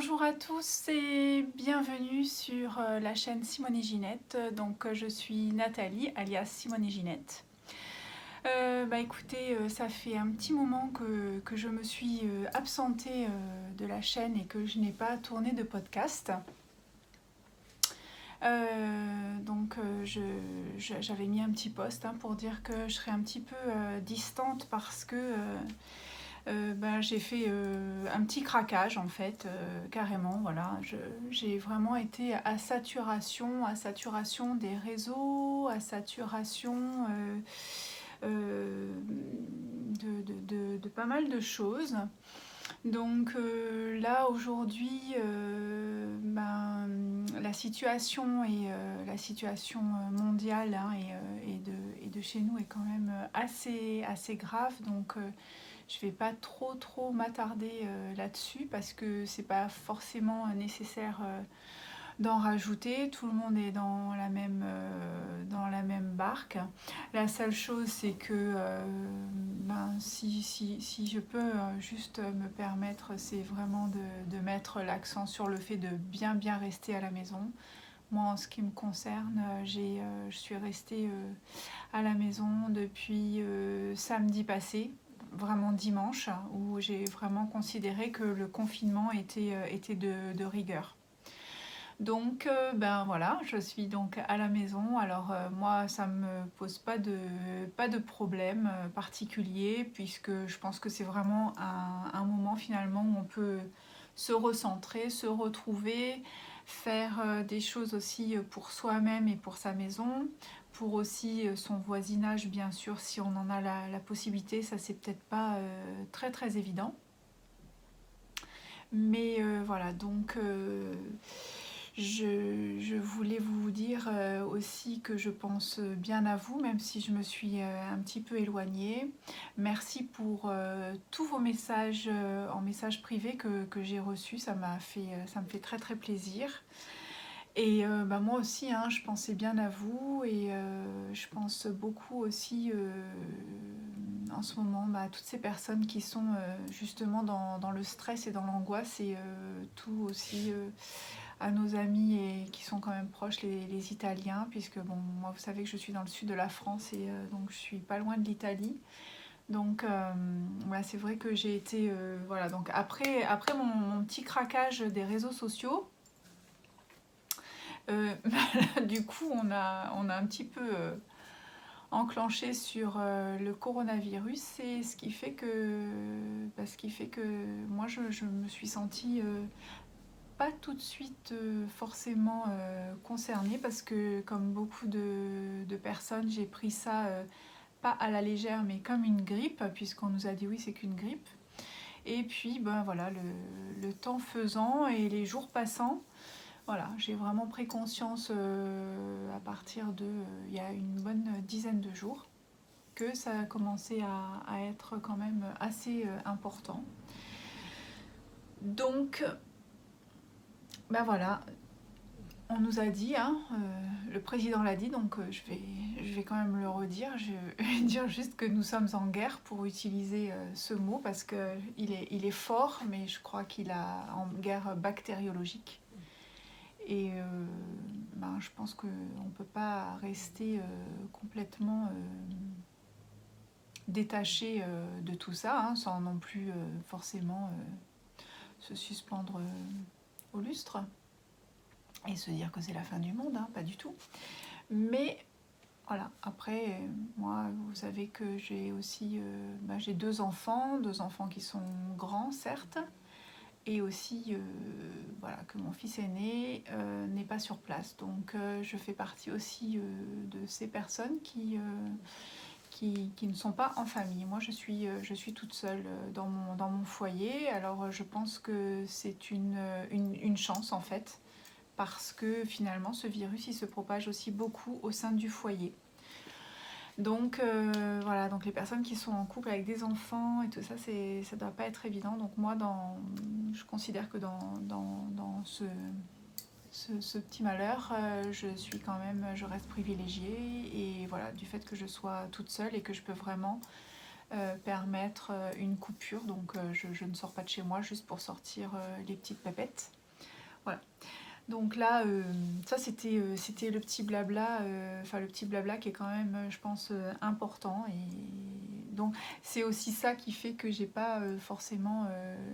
Bonjour à tous et bienvenue sur la chaîne Simone et Ginette. Je suis Nathalie alias Simone et Ginette. Écoutez, ça fait un petit moment que je me suis absentée de la chaîne et que je n'ai pas tourné de podcast. J'avais mis un petit post pour dire que je serais un petit peu distante parce que j'ai fait un petit craquage en fait, carrément, voilà. J'ai vraiment été à saturation des réseaux, à saturation de pas mal de choses. Là aujourd'hui, la situation la situation mondiale et de chez nous est quand même assez grave. Je ne vais pas trop m'attarder là-dessus parce que c'est pas forcément nécessaire d'en rajouter. Tout le monde est dans la même barque. La seule chose, c'est que si je peux juste me permettre, c'est vraiment de mettre l'accent sur le fait de bien rester à la maison. Moi, en ce qui me concerne, je suis restée à la maison depuis samedi passé, vraiment dimanche, où j'ai vraiment considéré que le confinement était de rigueur. Voilà, je suis donc à la maison. Alors moi, ça me pose pas de problème particulier, puisque je pense que c'est vraiment un moment finalement où on peut se recentrer, se retrouver, faire des choses aussi pour soi-même et pour sa maison, pour aussi son voisinage bien sûr si on en a la possibilité. Ça c'est peut-être pas très évident. Mais voilà, je voulais vous dire aussi que je pense bien à vous, même si je me suis un petit peu éloignée. Merci pour tous vos messages en message privé que j'ai reçus, ça me fait très plaisir. Et moi aussi, je pensais bien à vous et je pense beaucoup aussi en ce moment à toutes ces personnes qui sont justement dans le stress et dans l'angoisse et tout aussi à nos amis et qui sont quand même proches, les Italiens, puisque bon, moi vous savez que je suis dans le sud de la France et donc je suis pas loin de l'Italie. Voilà, c'est vrai que j'ai été voilà, donc après mon petit craquage des réseaux sociaux, du coup on a un petit peu enclenché sur le coronavirus, et ce qui fait que moi je me suis sentie pas tout de suite forcément concernée, parce que comme beaucoup de personnes, j'ai pris ça pas à la légère mais comme une grippe, puisqu'on nous a dit oui, c'est qu'une grippe. Et puis voilà, le temps faisant et les jours passant, voilà, j'ai vraiment pris conscience à partir de il y a une bonne dizaine de jours que ça a commencé à être quand même assez important. Donc voilà, on nous a dit, le président l'a dit, donc je vais quand même le redire. Je vais dire juste que nous sommes en guerre, pour utiliser ce mot, parce qu'il est fort, mais je crois qu'il est en guerre bactériologique. Et je pense qu'on ne peut pas rester complètement détaché de tout ça, sans non plus forcément se suspendre au lustre et se dire que c'est la fin du monde, pas du tout. Mais voilà, après, moi, vous savez que j'ai aussi j'ai deux enfants qui sont grands, certes, et aussi voilà, que mon fils aîné n'est pas sur place. Donc je fais partie aussi de ces personnes qui ne sont pas en famille. Moi, je suis toute seule dans mon foyer. Alors je pense que c'est une chance en fait, parce que finalement ce virus il se propage aussi beaucoup au sein du foyer. Donc voilà, donc les personnes qui sont en couple avec des enfants et tout ça, ça doit pas être évident. Donc moi, je considère que dans ce petit malheur, je reste privilégiée, et voilà, du fait que je sois toute seule et que je peux vraiment permettre une coupure. Donc je ne sors pas de chez moi juste pour sortir les petites pépettes. Voilà. Donc là, ça c'était le petit blabla, le petit blabla qui est quand même, je pense, important. Et donc c'est aussi ça qui fait que j'ai pas forcément,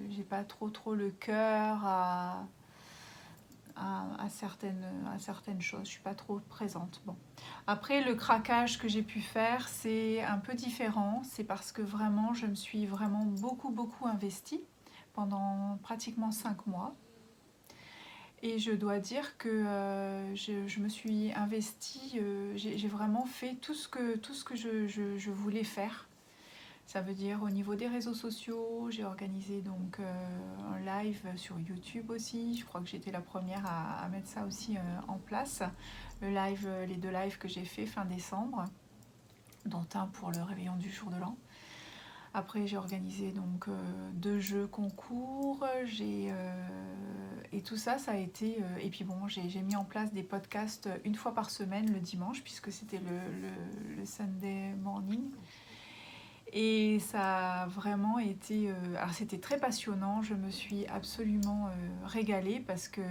j'ai pas trop le cœur à certaines choses. Je suis pas trop présente. Bon. Après, le craquage que j'ai pu faire, c'est un peu différent. C'est parce que vraiment, je me suis vraiment beaucoup investie pendant pratiquement 5 mois. Et je dois dire que je me suis investie, j'ai vraiment fait tout ce que je voulais faire. Ça veut dire au niveau des réseaux sociaux, j'ai organisé donc un live sur YouTube aussi. Je crois que j'étais la première à mettre ça aussi en place. Les 2 lives que j'ai fait fin décembre, dont un pour le réveillon du jour de l'an. Après, j'ai organisé donc 2 jeux concours, et tout ça, ça a été... et puis bon, j'ai mis en place des podcasts une fois par semaine, le dimanche, puisque c'était le Sunday morning. Et ça a vraiment été... alors c'était très passionnant, je me suis absolument régalée parce que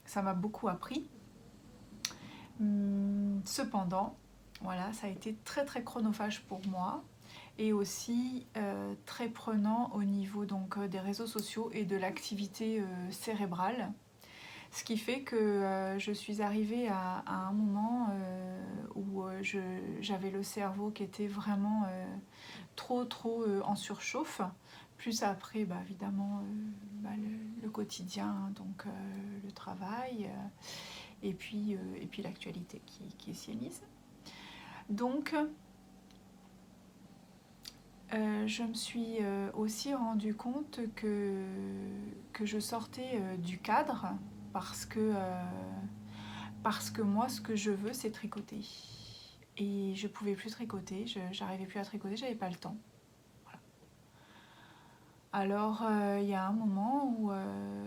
ça m'a beaucoup appris. Cependant, voilà, ça a été très chronophage pour moi. Et aussi très prenant au niveau donc, des réseaux sociaux et de l'activité cérébrale. Ce qui fait que je suis arrivée à un moment où j'avais le cerveau qui était vraiment trop en surchauffe. Plus après, évidemment, le quotidien, donc le travail, et puis l'actualité qui s'y est mise. Donc, je me suis aussi rendu compte que je sortais du cadre parce que moi, ce que je veux, c'est tricoter. Et je pouvais plus tricoter, j'arrivais plus à tricoter, j'avais pas le temps. Voilà. Alors, il y a un moment où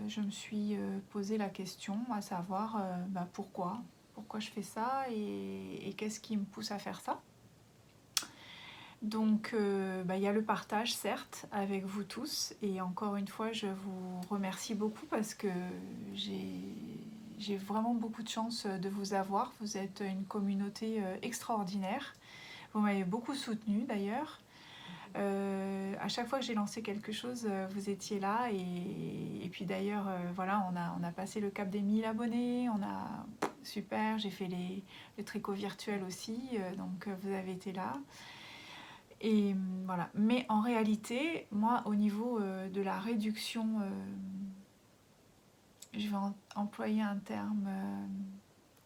je me suis posé la question, à savoir pourquoi je fais ça et qu'est-ce qui me pousse à faire ça. Donc, il y a le partage, certes, avec vous tous. Et encore une fois, je vous remercie beaucoup parce que j'ai vraiment beaucoup de chance de vous avoir. Vous êtes une communauté extraordinaire. Vous m'avez beaucoup soutenue d'ailleurs. À chaque fois que j'ai lancé quelque chose, vous étiez là. Et puis d'ailleurs, voilà, on a passé le cap des 1000 abonnés. Super, j'ai fait le tricot virtuel aussi. Donc, vous avez été là. Et voilà. Mais en réalité, moi, au niveau de la réduction, je vais employer un terme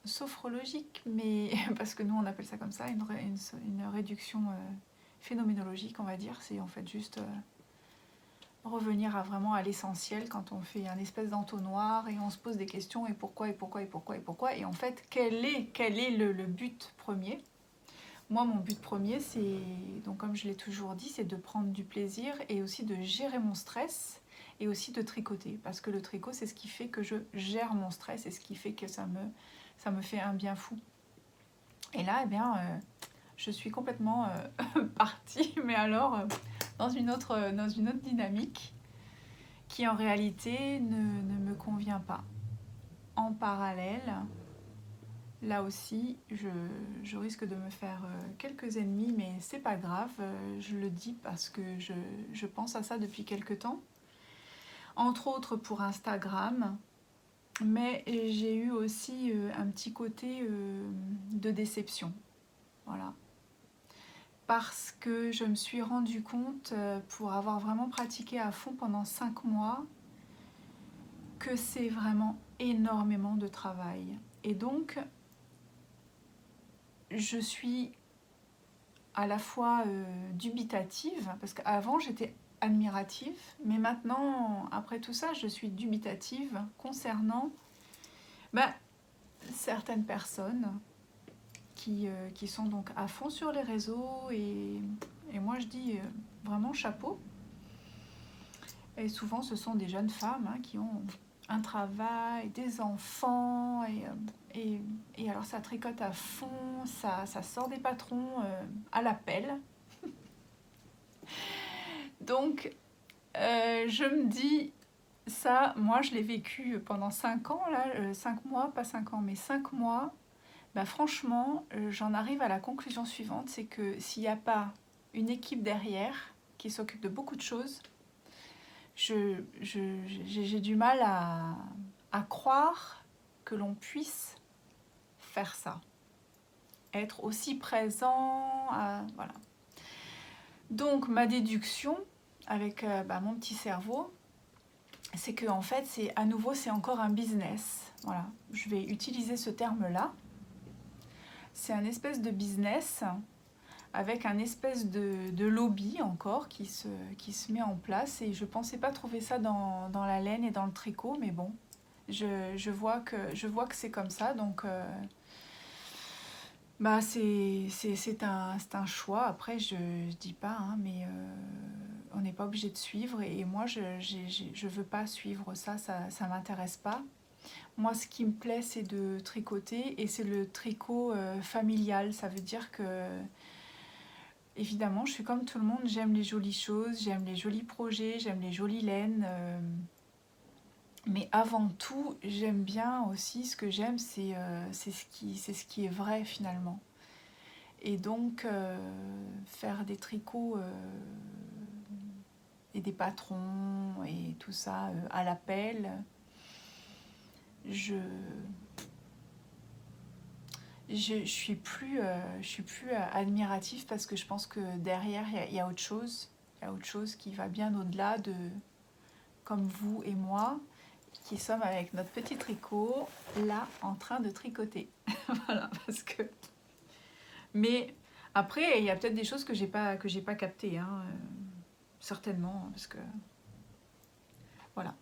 sophrologique, mais parce que nous, on appelle ça comme ça, une réduction phénoménologique, on va dire. C'est en fait juste revenir vraiment à l'essentiel quand on fait un espèce d'entonnoir et on se pose des questions et pourquoi. Et en fait, quel est le but premier ? Moi, mon but premier, c'est, donc comme je l'ai toujours dit, c'est de prendre du plaisir et aussi de gérer mon stress et aussi de tricoter. Parce que le tricot, c'est ce qui fait que je gère mon stress et ce qui fait que ça me fait un bien fou. Et là, je suis complètement partie, mais alors dans une autre dynamique qui en réalité ne me convient pas. En parallèle, là aussi, je risque de me faire quelques ennemis, mais c'est pas grave, je le dis parce que je pense à ça depuis quelque temps. Entre autres pour Instagram, mais j'ai eu aussi un petit côté de déception. Voilà. Parce que je me suis rendu compte, pour avoir vraiment pratiqué à fond pendant 5 mois, que c'est vraiment énormément de travail. Et donc, je suis à la fois dubitative, parce qu'avant j'étais admirative, mais maintenant, après tout ça, je suis dubitative concernant certaines personnes qui sont donc à fond sur les réseaux, et moi je dis vraiment chapeau. Et souvent ce sont des jeunes femmes qui ont un travail, des enfants, et alors ça tricote à fond, ça sort des patrons à l'appel. Donc, je me dis, ça, moi, je l'ai vécu pendant 5 ans, là, 5 mois, pas 5 ans, mais 5 mois. Bah, franchement, j'en arrive à la conclusion suivante, c'est que s'il n'y a pas une équipe derrière qui s'occupe de beaucoup de choses, j'ai du mal à croire que l'on puisse faire ça. Être aussi présent, voilà. Donc ma déduction avec mon petit cerveau, c'est que en fait, à nouveau, c'est encore un business. Voilà, je vais utiliser ce terme-là. C'est un espèce de business avec un espèce de lobby encore qui se met en place. Et je ne pensais pas trouver ça dans la laine et dans le tricot, mais bon, je vois que c'est comme ça. Donc, c'est un choix. Après, je ne dis pas, hein, mais on n'est pas obligé de suivre. Et moi, je ne veux pas suivre ça ne m'intéresse pas. Moi, ce qui me plaît, c'est de tricoter, et c'est le tricot familial. Ça veut dire que, évidemment, je suis comme tout le monde, j'aime les jolies choses, j'aime les jolis projets, j'aime les jolies laines. Mais avant tout, j'aime bien aussi, ce que j'aime, c'est ce qui est vrai finalement. Et donc, faire des tricots et des patrons et tout ça à la pelle, je suis plus admirative, parce que je pense que derrière, il y a autre chose. Il y a autre chose qui va bien au-delà de, comme vous et moi, qui sommes avec notre petit tricot, là, en train de tricoter. Voilà, parce que... Mais après, il y a peut-être des choses que j'ai pas captées, hein, certainement, parce que... Voilà.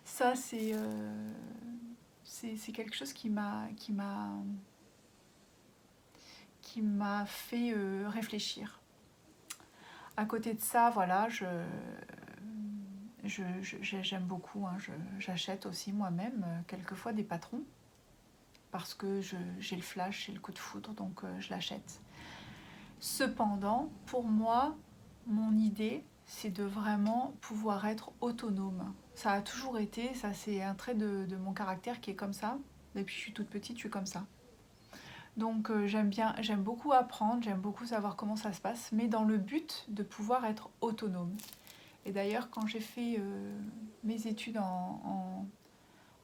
Ça, c'est quelque chose qui m'a fait réfléchir. À côté de ça, voilà, j'aime beaucoup, hein, j'achète aussi moi-même quelquefois des patrons, parce que j'ai le flash, j'ai le coup de foudre, donc je l'achète. Cependant, pour moi, mon idée, c'est de vraiment pouvoir être autonome. Ça a toujours été, ça c'est un trait de mon caractère qui est comme ça. Depuis que je suis toute petite, je suis comme ça. Donc j'aime beaucoup apprendre, j'aime beaucoup savoir comment ça se passe, mais dans le but de pouvoir être autonome. Et d'ailleurs, quand j'ai fait mes études en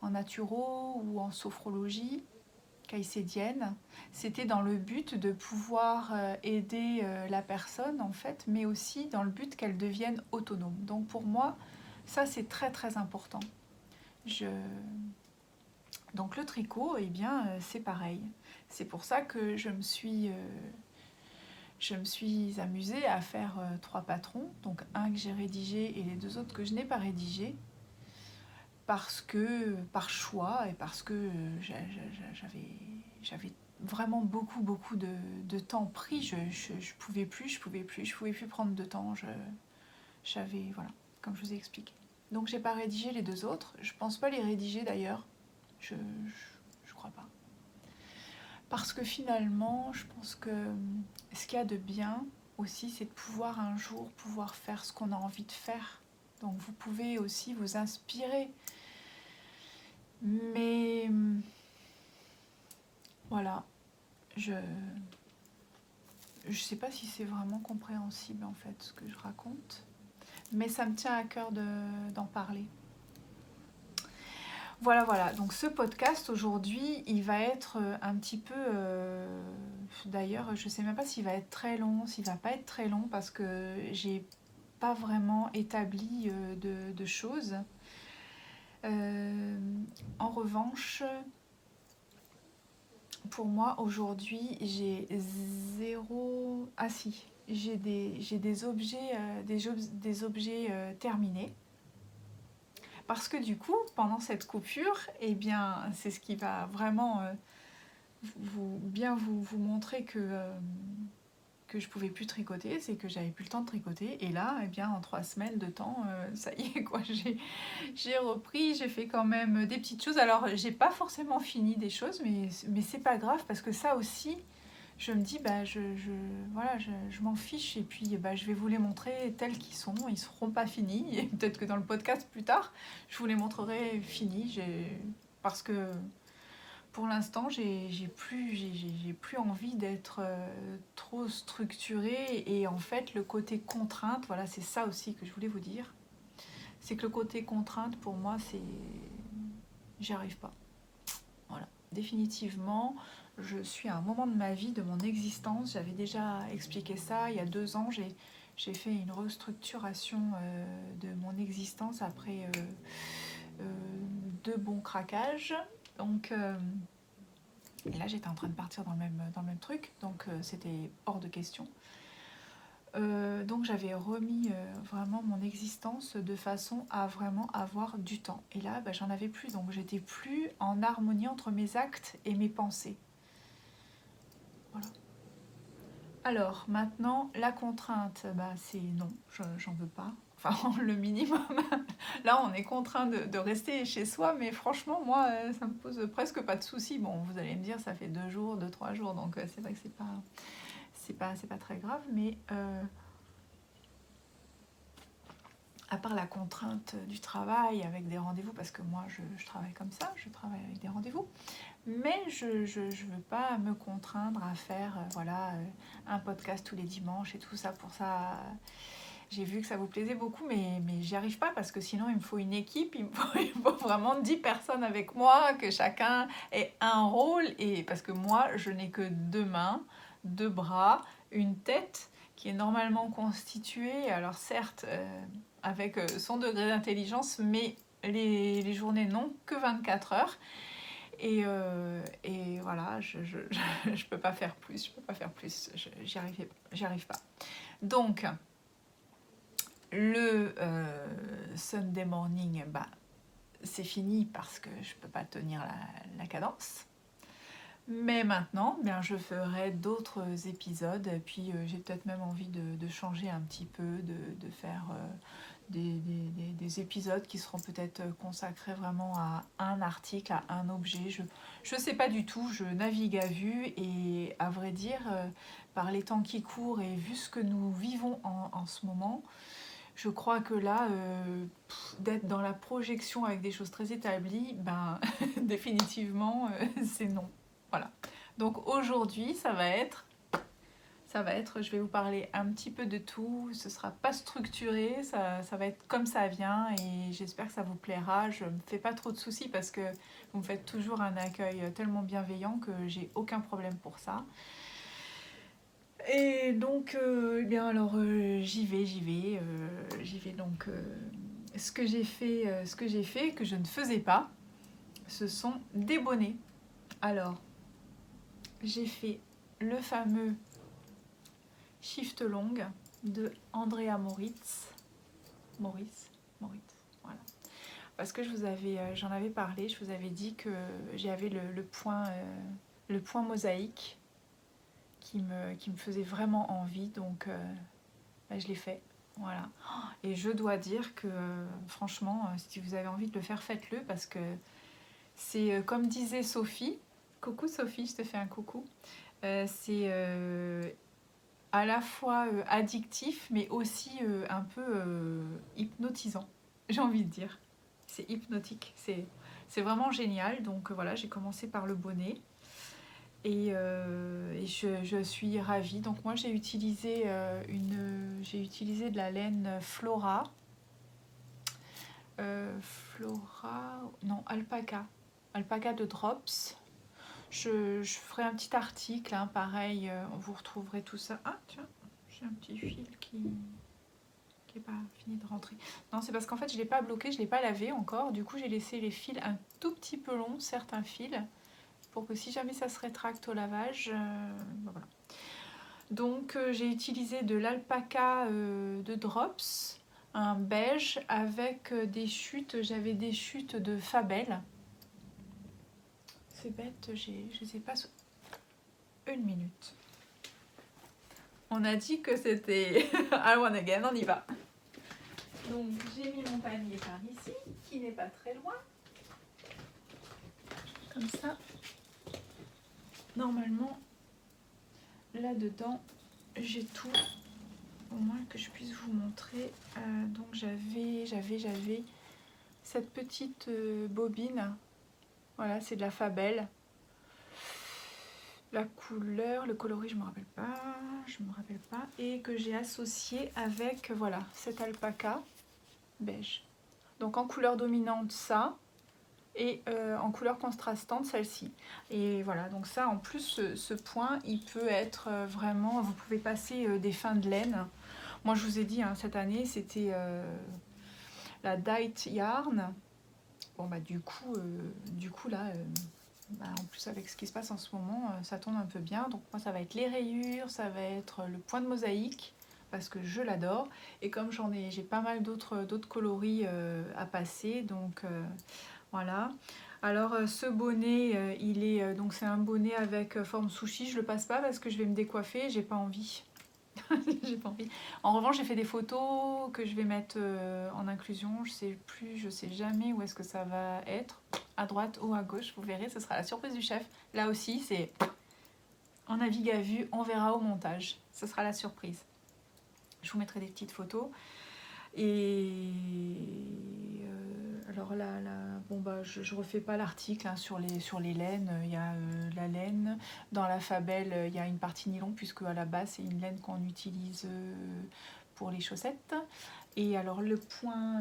naturo ou en sophrologie caïcédienne, c'était dans le but de pouvoir aider la personne, en fait, mais aussi dans le but qu'elle devienne autonome. Donc pour moi, ça c'est très très important. Donc le tricot, eh bien, c'est pareil. C'est pour ça que je me suis amusée à faire 3 patrons, donc un que j'ai rédigé et les 2 autres que je n'ai pas rédigés, par choix, et parce que j'avais vraiment beaucoup de temps pris. Je pouvais plus prendre de temps. Voilà, comme je vous ai expliqué. Donc j'ai pas rédigé les 2 autres. Je pense pas les rédiger d'ailleurs. Je crois pas. Parce que finalement, je pense que ce qu'il y a de bien aussi, c'est de pouvoir un jour faire ce qu'on a envie de faire. Donc vous pouvez aussi vous inspirer. Mais voilà, je sais pas si c'est vraiment compréhensible en fait ce que je raconte, mais ça me tient à cœur d'en parler. Voilà, donc ce podcast aujourd'hui, il va être un petit peu... D'ailleurs, je sais même pas s'il va être très long, s'il va pas être très long, parce que j'ai pas vraiment établi de choses. En revanche, pour moi aujourd'hui, j'ai zéro... Ah si, j'ai des objets, terminés. Parce que du coup, pendant cette coupure, eh bien, c'est ce qui va vraiment vous montrer que je pouvais plus tricoter, c'est que j'avais plus le temps de tricoter. Et là, eh bien, en 3 semaines de temps, ça y est, quoi, j'ai repris, j'ai fait quand même des petites choses. Alors, j'ai pas forcément fini des choses, mais c'est pas grave, parce que ça aussi, je me dis, voilà, je m'en fiche et puis je vais vous les montrer tels qu'ils sont. Ils ne seront pas finis et peut-être que dans le podcast plus tard, je vous les montrerai finis. Parce que pour l'instant, j'ai plus envie d'être trop structurée et en fait, le côté contrainte, voilà, c'est ça aussi que je voulais vous dire. C'est que le côté contrainte, pour moi, j'y arrive pas. Voilà, définitivement. Je suis à un moment de ma vie, de mon existence, j'avais déjà expliqué ça, il y a 2 ans, j'ai fait une restructuration de mon existence après 2 bons craquages. Donc, et là j'étais en train de partir dans le même truc, donc c'était hors de question. Donc j'avais remis vraiment mon existence de façon à vraiment avoir du temps. Et là, j'en avais plus, donc j'étais plus en harmonie entre mes actes et mes pensées. Voilà. Alors maintenant, la contrainte, c'est non, j'en veux pas. Enfin, le minimum. Là, on est contraint de rester chez soi, mais franchement, moi, ça me pose presque pas de soucis. Bon, vous allez me dire, ça fait 2 jours, 2-3 jours, donc c'est vrai que c'est pas très grave, mais à part la contrainte du travail avec des rendez-vous, parce que moi, je travaille comme ça, je travaille avec des rendez-vous, mais je veux pas me contraindre à faire un podcast tous les dimanches et tout ça. Pour ça, j'ai vu que ça vous plaisait beaucoup, mais j'y arrive pas parce que sinon il me faut une équipe, il faut vraiment 10 personnes avec moi, que chacun ait un rôle, et parce que moi je n'ai que 2 mains, 2 bras, une tête qui est normalement constituée, alors certes avec son degré d'intelligence, mais les journées n'ont que 24 heures. Et voilà, je peux pas faire plus, j'y arrive pas. Donc, le Sunday morning, c'est fini parce que je peux pas tenir la cadence. Mais maintenant, je ferai d'autres épisodes, puis j'ai peut-être même envie de changer un petit peu, de faire des épisodes qui seront peut-être consacrés vraiment à un article, à un objet. Je sais pas du tout, je navigue à vue et à vrai dire, par les temps qui courent et vu ce que nous vivons en ce moment, je crois que là, d'être dans la projection avec des choses très établies, définitivement, c'est non. Voilà. Donc aujourd'hui, ça va être, je vais vous parler un petit peu de tout, ce sera pas structuré, ça va être comme ça vient et j'espère que ça vous plaira. Je me fais pas trop de soucis parce que vous me faites toujours un accueil tellement bienveillant que j'ai aucun problème pour ça. Et donc, j'y vais donc. Ce que j'ai fait, que je ne faisais pas, ce sont des bonnets. Alors, j'ai fait le fameux Shift Long de Andrea Moritz, voilà. Parce que j'en avais parlé, je vous avais dit que j'avais le point mosaïque qui me faisait vraiment envie, donc je l'ai fait. Voilà. Et je dois dire que franchement, si vous avez envie de le faire, faites-le parce que c'est comme disait Sophie. Coucou Sophie, je te fais un coucou. C'est à la fois addictif, mais aussi un peu hypnotisant, j'ai envie de dire. C'est hypnotique, c'est vraiment génial. Donc voilà, j'ai commencé par le bonnet. Et je suis ravie. Donc moi j'ai utilisé de la laine Flora. Alpaca de Drops. Je ferai un petit article, hein, pareil, vous retrouverez tout ça. Ah tiens, j'ai un petit fil qui n'est pas fini de rentrer. Non, c'est parce qu'en fait je ne l'ai pas bloqué, je ne l'ai pas lavé encore. Du coup j'ai laissé les fils un tout petit peu longs, certains fils, pour que si jamais ça se rétracte au lavage, voilà. Donc j'ai utilisé de l'alpaca de Drops, un beige avec des chutes, j'avais des chutes de Fabel. C'est bête, je sais pas, 1 minute. On a dit que c'était I one again, on y va. Donc j'ai mis mon panier par ici, qui n'est pas très loin. Comme ça. Normalement, là-dedans, j'ai tout, au moins que je puisse vous montrer. Donc j'avais cette petite bobine. Voilà, c'est de la Fabel. La couleur, le coloris, je me rappelle pas. Et que j'ai associé avec, voilà, cet alpaca beige. Donc en couleur dominante, ça. Et en couleur contrastante, celle-ci. Et voilà, donc ça, en plus, ce point, il peut être vraiment... Vous pouvez passer des fins de laine. Moi, je vous ai dit, hein, cette année, c'était la Dyed Yarn. Bon, bah du coup là... en plus avec ce qui se passe en ce moment, ça tombe un peu bien. Donc moi ça va être les rayures, ça va être le point de mosaïque, parce que je l'adore. Et comme j'ai pas mal d'autres coloris à passer, donc voilà. Alors ce bonnet, donc c'est un bonnet avec forme sushi. Je le passe pas parce que je vais me décoiffer, j'ai pas envie. J'ai pas envie. En revanche, j'ai fait des photos que je vais mettre en inclusion. Je sais jamais où est-ce que ça va être. À droite ou à gauche, vous verrez, ce sera la surprise du chef. Là aussi, c'est en navigue à vue, on verra au montage. Ce sera la surprise. Je vous mettrai des petites photos. Et alors là, bon bah je refais pas l'article hein, sur les laines. Il y a la laine. Dans la Fabel, il y a une partie nylon, puisque à la base, c'est une laine qu'on utilise pour les chaussettes. Et alors le point,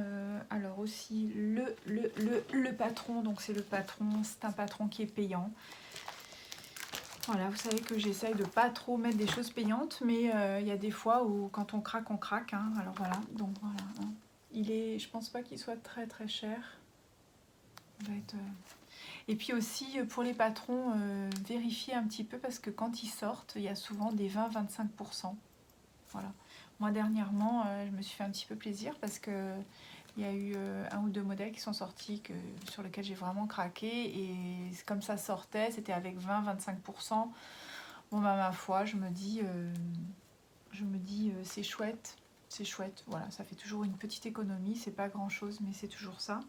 alors aussi le patron, donc c'est un patron qui est payant. Voilà, vous savez que j'essaye de pas trop mettre des choses payantes, mais il y a des fois où quand on craque, hein. Alors voilà, donc voilà. Hein. Je pense pas qu'il soit très très cher. Il va être, Et puis aussi pour les patrons, vérifiez un petit peu parce que quand ils sortent, il y a souvent des 20-25%. Voilà. Moi dernièrement, je me suis fait un petit peu plaisir parce que il y a eu un ou deux modèles qui sont sortis sur lesquels j'ai vraiment craqué et comme ça sortait, c'était avec 20-25%. Bon bah ma foi, je me dis c'est chouette, voilà, ça fait toujours une petite économie, c'est pas grand chose mais c'est toujours ça.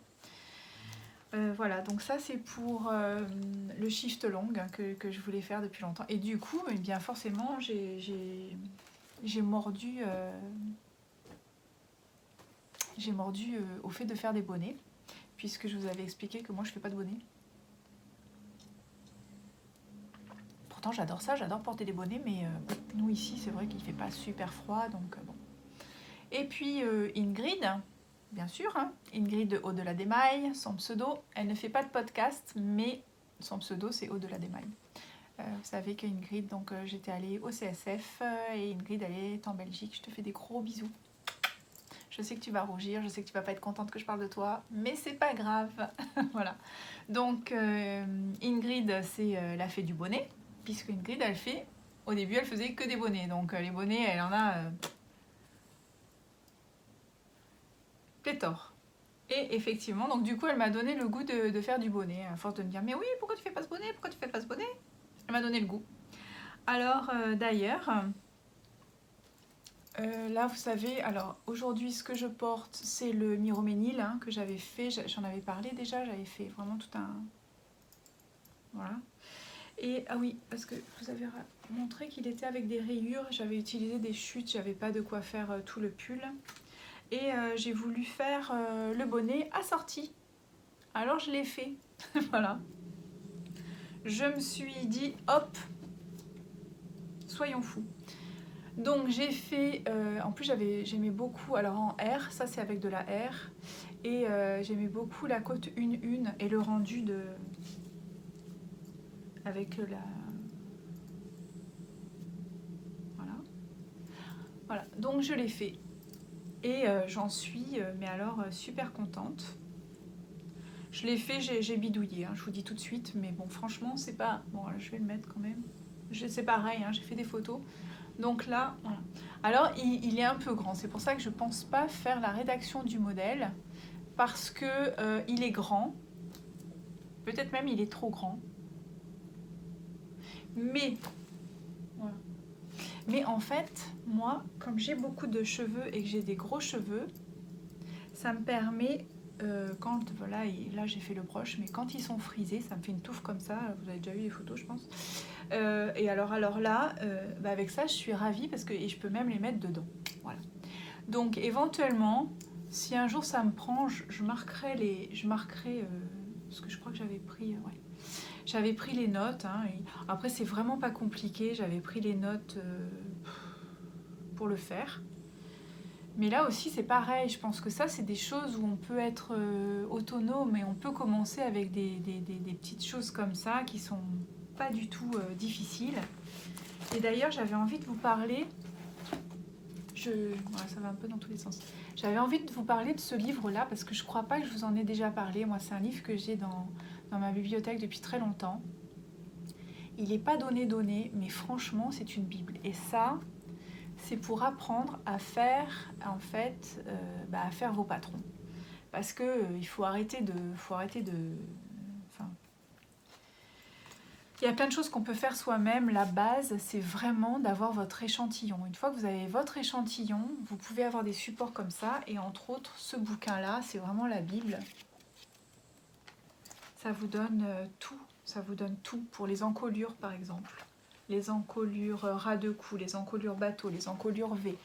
Voilà, donc ça c'est pour le shift long que je voulais faire depuis longtemps. Et du coup, eh bien forcément, j'ai mordu au fait de faire des bonnets, puisque je vous avais expliqué que moi je fais pas de bonnets. Pourtant j'adore ça, j'adore porter des bonnets, mais nous ici c'est vrai qu'il fait pas super froid, donc bon. Et puis Ingrid, bien sûr, hein, Ingrid Au-delà des mailles, son pseudo, elle ne fait pas de podcast, mais son pseudo c'est Au-delà des mailles. Vous savez qu'Ingrid, donc j'étais allée au CSF et Ingrid elle est en Belgique, je te fais des gros bisous. Je sais que tu vas rougir, je sais que tu vas pas être contente que je parle de toi, mais c'est pas grave. Voilà. Donc Ingrid, c'est la fée du bonnet, puisque Ingrid, au début, elle faisait que des bonnets. Donc les bonnets, elle en a pléthore. Et effectivement, donc du coup, elle m'a donné le goût de faire du bonnet, à force de me dire, mais oui, pourquoi tu fais pas ce bonnet? Pourquoi tu fais pas ce bonnet? Elle m'a donné le goût. Alors d'ailleurs... là, vous savez, alors aujourd'hui, ce que je porte, c'est le Miroménil hein, que j'avais fait. J'en avais parlé déjà, j'avais fait vraiment tout un... Voilà. Et, ah oui, parce que je vous avais montré qu'il était avec des rayures. J'avais utilisé des chutes, j'avais pas de quoi faire tout le pull. Et j'ai voulu faire le bonnet assorti. Alors, je l'ai fait. Voilà. Je me suis dit, hop, soyons fous. Donc j'ai fait, en plus j'aimais beaucoup, alors en R, ça c'est avec de la R, et j'aimais beaucoup la côte 1-1 et le rendu avec la... Voilà, donc je l'ai fait. Et j'en suis, mais alors super contente. Je l'ai fait, j'ai bidouillé, hein, je vous dis tout de suite, mais bon franchement c'est pas... Bon je vais le mettre quand même. C'est pareil, hein, j'ai fait des photos. Donc là, voilà. Alors il est un peu grand, c'est pour ça que je pense pas faire la rédaction du modèle, parce que il est grand, peut-être même il est trop grand, mais voilà. Mais en fait, moi, comme j'ai beaucoup de cheveux et que j'ai des gros cheveux, ça me permet quand, voilà, là j'ai fait le broche, mais quand ils sont frisés, ça me fait une touffe comme ça, vous avez déjà vu les photos je pense. Et alors là, avec ça je suis ravie parce que et je peux même les mettre dedans. Voilà. Donc éventuellement, si un jour ça me prend, je marquerai parce que je crois que j'avais pris, ouais. J'avais pris les notes, hein, et après c'est vraiment pas compliqué, j'avais pris les notes pour le faire. Mais là aussi c'est pareil, je pense que ça c'est des choses où on peut être autonome et on peut commencer avec des petites choses comme ça qui sont pas du tout difficiles. Et d'ailleurs j'avais envie de vous parler, voilà, ça va un peu dans tous les sens. J'avais envie de vous parler de ce livre-là parce que je crois pas que je vous en ai déjà parlé. Moi c'est un livre que j'ai dans ma bibliothèque depuis très longtemps. Il n'est pas donné, mais franchement c'est une bible. Et ça, c'est pour apprendre à faire, en fait, à faire vos patrons. Parce que il faut arrêter de... Enfin, il y a plein de choses qu'on peut faire soi-même. La base, c'est vraiment d'avoir votre échantillon. Une fois que vous avez votre échantillon, vous pouvez avoir des supports comme ça. Et entre autres, ce bouquin-là, c'est vraiment la Bible. Ça vous donne tout. Ça vous donne tout pour les encolures, par exemple. Les encolures ras de cou, les encolures bateau, les encolures V. Vous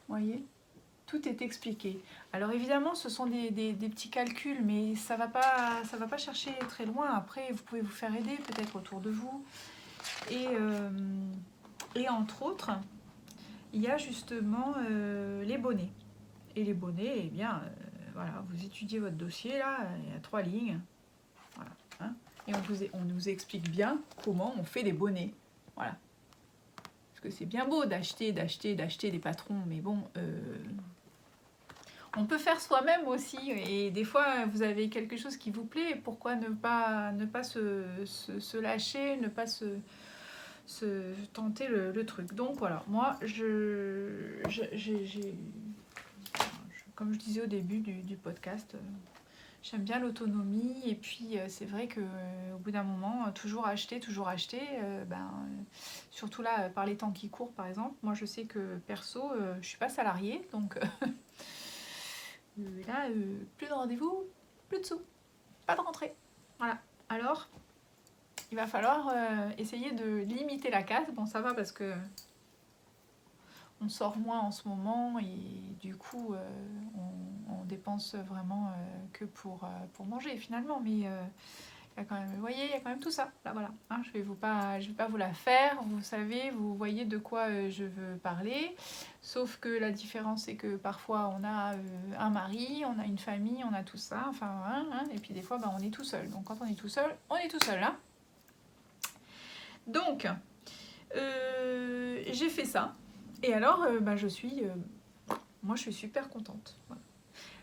voyez ? Tout est expliqué. Alors évidemment, ce sont des petits calculs, mais ça va pas chercher très loin. Après, vous pouvez vous faire aider peut-être autour de vous. Et entre autres, il y a justement les bonnets. Et les bonnets, eh bien, voilà, vous étudiez votre dossier là, il y a 3 lignes. Voilà, hein, et on nous explique bien comment on fait des bonnets. Voilà. Parce que c'est bien beau d'acheter des patrons, mais bon... on peut faire soi-même aussi, et des fois vous avez quelque chose qui vous plaît, pourquoi ne pas se lâcher, ne pas se tenter le truc. Donc voilà, moi comme je disais au début du podcast, j'aime bien l'autonomie, et puis c'est vrai que au bout d'un moment, toujours acheter, surtout là par les temps qui courent par exemple, moi je sais que perso, je suis pas salariée, donc... là, plus de rendez-vous, plus de sous, pas de rentrée. Voilà. Alors, il va falloir essayer de limiter la casse. Bon, ça va parce que on sort moins en ce moment et du coup, on dépense vraiment que pour manger finalement. Mais il y a quand même, vous voyez, il y a quand même tout ça. Là, voilà. Hein, je vais pas vous la faire. Vous savez, vous voyez de quoi je veux parler. Sauf que la différence, c'est que parfois, on a un mari, on a une famille, on a tout ça. Enfin, et puis des fois, on est tout seul. Donc, quand on est tout seul, hein. Donc, j'ai fait ça. Et alors, moi, je suis super contente. Voilà.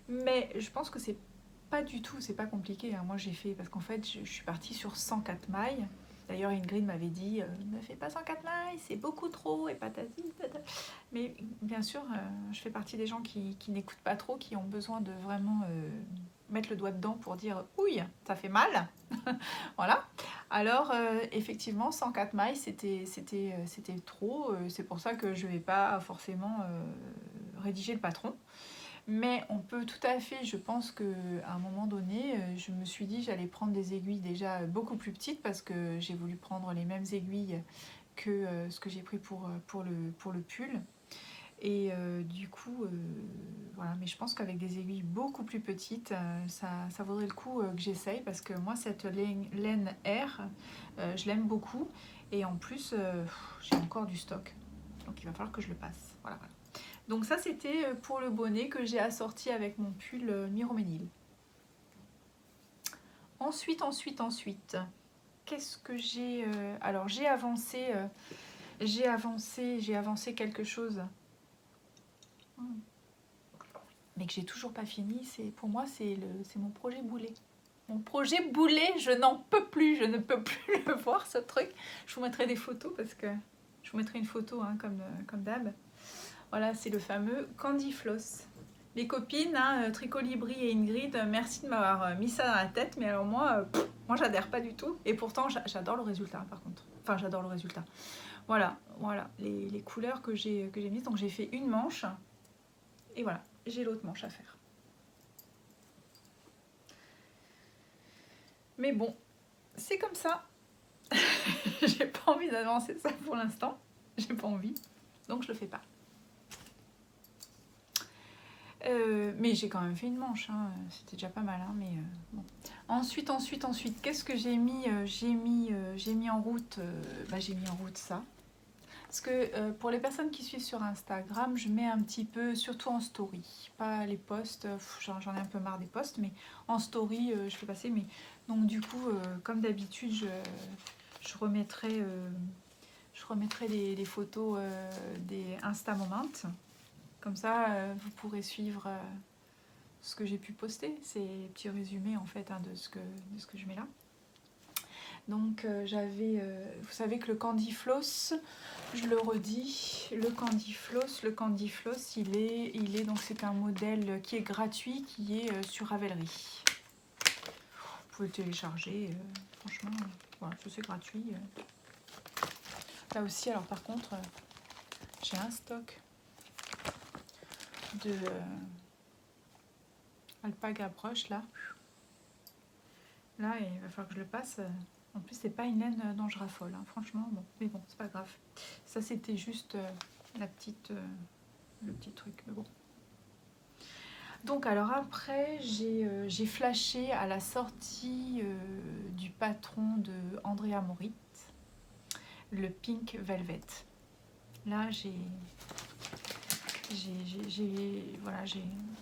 Mais je pense que c'est pas du tout, c'est pas compliqué. Hein. Moi, j'ai fait, parce qu'en fait, je suis partie sur 104 mailles. D'ailleurs, Ingrid m'avait dit, ne fais pas 104 mailles, c'est beaucoup trop, et patati, patata. Mais bien sûr, je fais partie des gens qui n'écoutent pas trop, qui ont besoin de vraiment mettre le doigt dedans pour dire, ouille, ça fait mal. Voilà. Alors, effectivement, 104 mailles, c'était trop. C'est pour ça que je vais pas forcément rédiger le patron. Mais on peut tout à fait, je pense qu'à un moment donné, je me suis dit j'allais prendre des aiguilles déjà beaucoup plus petites parce que j'ai voulu prendre les mêmes aiguilles que ce que j'ai pris pour le pull. Et du coup, voilà, mais je pense qu'avec des aiguilles beaucoup plus petites, ça vaudrait le coup que j'essaye parce que moi, cette laine R, je l'aime beaucoup. Et en plus, j'ai encore du stock. Donc il va falloir que je le passe. Voilà, voilà. Donc ça, c'était pour le bonnet que j'ai assorti avec mon pull Miroménil. Ensuite, qu'est-ce que j'ai... alors, j'ai avancé quelque chose, mais que j'ai toujours pas fini. Pour moi, c'est mon projet boulet. Mon projet boulet, je n'en peux plus. Je ne peux plus le voir, ce truc. Je vous mettrai des photos parce que... Je vous mettrai une photo, hein, comme d'hab. Voilà, c'est le fameux Candy Floss. Les copines, hein, Tricolibri et Ingrid, merci de m'avoir mis ça dans la tête, mais alors moi j'adhère pas du tout. Et pourtant, j'adore le résultat, par contre. Enfin, j'adore le résultat. Voilà, les couleurs que j'ai mises. Donc, j'ai fait une manche, et voilà, j'ai l'autre manche à faire. Mais bon, c'est comme ça. J'ai pas envie d'avancer ça pour l'instant. J'ai pas envie. Donc je le fais pas. Mais j'ai quand même fait une manche, hein. C'était déjà pas mal, hein, mais bon. Ensuite, qu'est-ce que j'ai mis j'ai mis en route, j'ai mis en route ça. Parce que pour les personnes qui suivent sur Instagram, je mets un petit peu, surtout en story, pas les posts, j'en ai un peu marre des posts, mais en story, je fais passer. Mais donc du coup, comme d'habitude, je remettrai les photos des Insta Moments. Comme ça, vous pourrez suivre ce que j'ai pu poster, ces petits résumés en fait, hein, de ce que je mets là. Donc vous savez que le Candy Floss, je le redis, le Candy Floss, il est donc c'est un modèle qui est gratuit, qui est sur Ravelry. Vous pouvez le télécharger, franchement, voilà, c'est gratuit. Là aussi, alors par contre, j'ai un stock de Alpaga Brush là. Là, il va falloir que je le passe. En plus, c'est pas une laine dont je raffole, hein, franchement. Bon, mais bon, c'est pas grave. Ça, c'était juste le petit truc. Mais bon. Donc, alors après, j'ai flashé à la sortie du patron de Andrea Morit, le Pink Velvet. Là, voilà,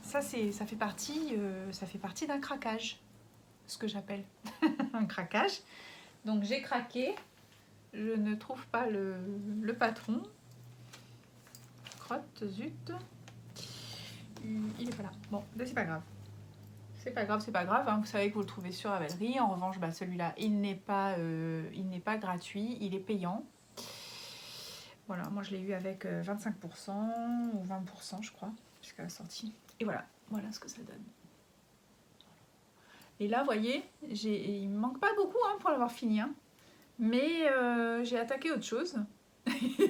ça fait partie d'un craquage, ce que j'appelle un craquage. Donc j'ai craqué, je ne trouve pas le patron. Crotte, zut. Il est pas là. Bon, c'est pas grave. C'est pas grave, hein. Vous savez que vous le trouvez sur Ravelry. En revanche, celui-là, il n'est pas gratuit, il est payant. Voilà, moi je l'ai eu avec 25% ou 20%, je crois, jusqu'à la sortie. Et voilà ce que ça donne. Et là, vous voyez, il me manque pas beaucoup pour l'avoir fini, hein. Mais j'ai attaqué autre chose.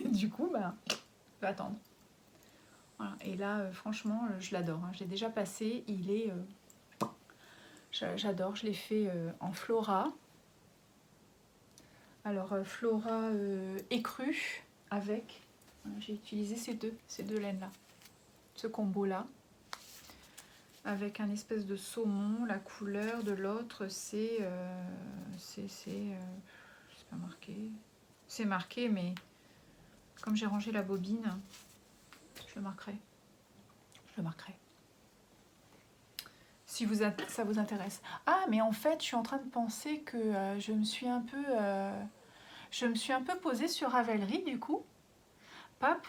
Du coup, je vais attendre. Voilà. Et là, franchement, je l'adore, hein. J'ai déjà passé, il est... j'adore, je l'ai fait en Flora. Alors, Flora écrue avec... J'ai utilisé ces deux laines-là. Ce combo-là. Avec un espèce de saumon. La couleur de l'autre, c'est pas marqué. C'est marqué, mais comme j'ai rangé la bobine, je le marquerai. Si ça vous intéresse. Ah, mais en fait, je suis en train de penser que je me suis un peu posée sur Ravelry, du coup. Pas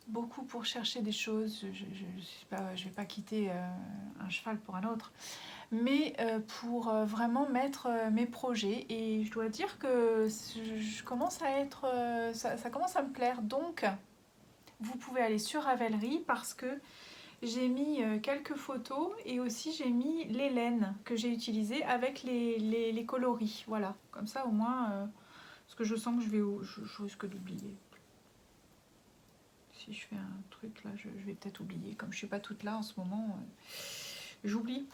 beaucoup pour chercher des choses. Je vais pas quitter un cheval pour un autre. Mais pour vraiment mettre mes projets. Et je dois dire que je commence à être... ça commence à me plaire. Donc, vous pouvez aller sur Ravelry parce que j'ai mis quelques photos et aussi j'ai mis les laines que j'ai utilisées avec les coloris. Voilà, comme ça au moins, parce que je sens que je risque d'oublier. Si je fais un truc là, je vais peut-être oublier. Comme je suis pas toute là en ce moment, j'oublie.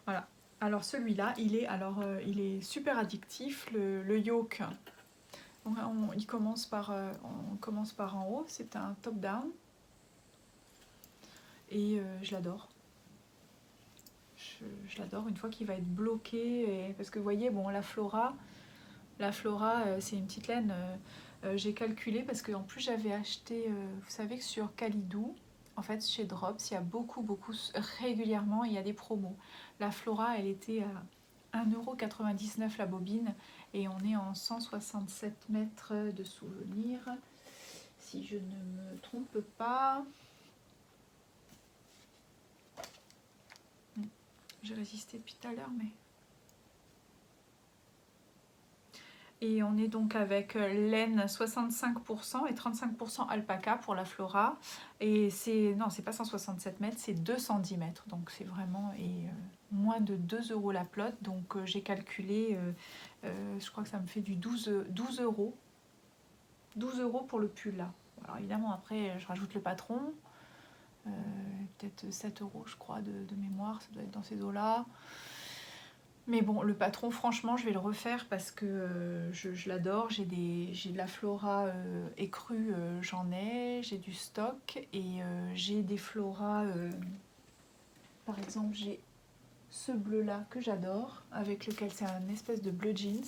Voilà. Alors celui-là, il est super addictif. Le yolk, il commence par en haut. C'est un top down. Et je l'adore. Je l'adore une fois qu'il va être bloqué. Parce que vous voyez, bon, la Flora, c'est une petite laine. J'ai calculé parce qu'en plus j'avais acheté, vous savez que sur Calidou, en fait chez Drops, il y a beaucoup, régulièrement, il y a des promos. La Flora, elle était à 1,99 € la bobine et on est en 167 mètres de souvenir. Si je ne me trompe pas. J'ai résisté depuis tout à l'heure, mais... Et on est donc avec laine 65% et 35% alpaca pour la Flora. Et c'est pas 167 mètres, c'est 210 mètres. Donc c'est vraiment moins de 2 € la plotte. Donc j'ai calculé, je crois que ça me fait du 12 €. 12 € pour le pull là. Alors évidemment après je rajoute le patron. Peut-être 7 € je crois de mémoire, ça doit être dans ces eaux-là. Mais bon, le patron, franchement, je vais le refaire parce que je l'adore. J'ai de la flora écrue, j'en ai. J'ai du stock et j'ai des floras. Par exemple, j'ai ce bleu-là que j'adore, avec lequel c'est un espèce de bleu jeans.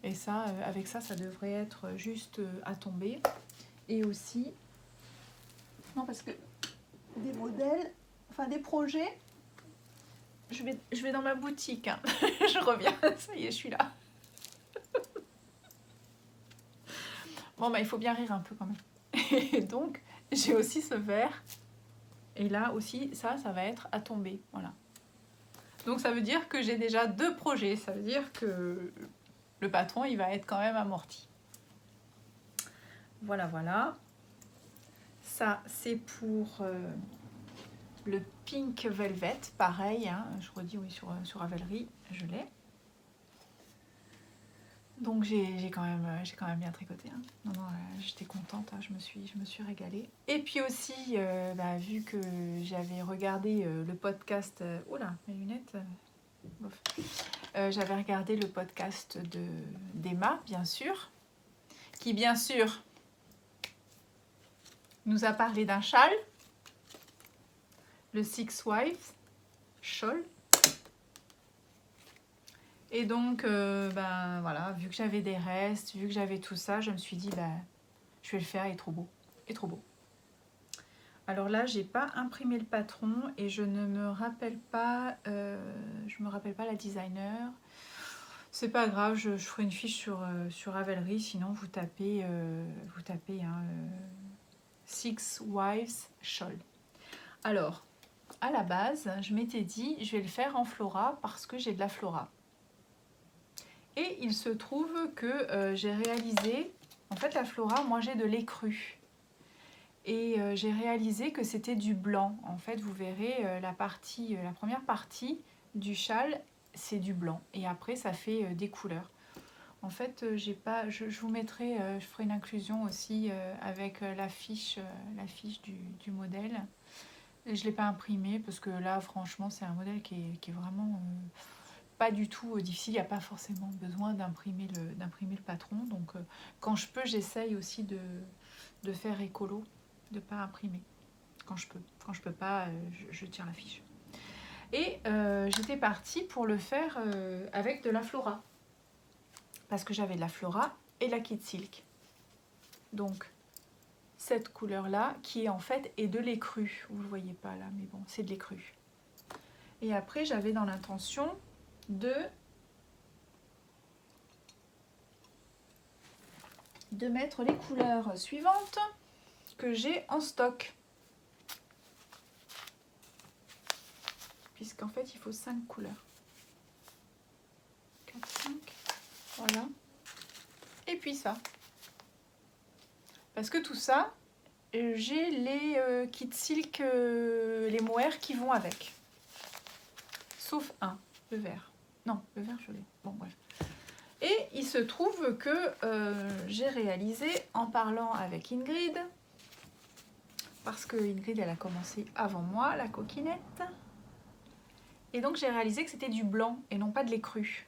Et ça, avec ça, ça devrait être juste à tomber. Et aussi, non parce que des modèles, enfin des projets, je vais dans ma boutique, hein. Je reviens, ça y est, je suis là. Bon, bah il faut bien rire un peu quand même. Et donc, j'ai aussi ce vert. Et là aussi, ça va être à tomber, voilà. Donc ça veut dire que j'ai déjà 2 projets. Ça veut dire que le patron, il va être quand même amorti. Voilà, voilà. Ça, c'est pour le Pink Velvet. Pareil, hein, je redis, oui, sur Ravelry, je l'ai. Donc j'ai quand même bien tricoté. Hein. Non, j'étais contente, hein, je me suis régalée. Et puis aussi, vu que j'avais regardé le podcast... oula, mes lunettes... j'avais regardé le podcast d'Emma, bien sûr, qui bien sûr nous a parlé d'un châle, le Six Wives Shawl. Et donc, voilà, vu que j'avais des restes, vu que j'avais tout ça, je me suis dit, je vais le faire, il est trop beau. Il est trop beau. Alors là, j'ai pas imprimé le patron et je ne me rappelle pas, la designer. C'est pas grave, je ferai une fiche sur Ravelry, sinon vous tapez, Six Wives Shawl. Alors, à la base, je m'étais dit, je vais le faire en flora parce que j'ai de la flora. Et il se trouve que j'ai réalisé, en fait la flora, moi j'ai de l'écru. Et j'ai réalisé que c'était du blanc. En fait, vous verrez, la première partie du châle, c'est du blanc. Et après, ça fait des couleurs. En fait, je vous mettrai, je ferai une inclusion aussi avec la fiche du modèle. Et je ne l'ai pas imprimé parce que là, franchement, c'est un modèle qui est vraiment pas du tout difficile. Il n'y a pas forcément besoin d'imprimer le patron. Donc, quand je peux, j'essaye aussi de faire écolo, de ne pas imprimer. Quand je peux. Quand je peux pas, je tire la fiche. Et j'étais partie pour le faire avec de la flora. Parce que j'avais de la flora et la Kid Silk. Donc, cette couleur-là, qui en fait est de l'écru. Vous ne le voyez pas là, mais bon, c'est de l'écru. Et après, j'avais dans l'intention de mettre les couleurs suivantes que j'ai en stock. Puisqu'en fait, il faut 5 couleurs. 4, 5, voilà. Et puis ça. Parce que tout ça, j'ai les Kid Silk, les mohair qui vont avec. Sauf un, le vert. Non, le vert, je l'ai. Bon, bref. Et il se trouve que j'ai réalisé, en parlant avec Ingrid, parce que Ingrid, elle a commencé avant moi, la coquinette. Et donc, j'ai réalisé que c'était du blanc et non pas de l'écru.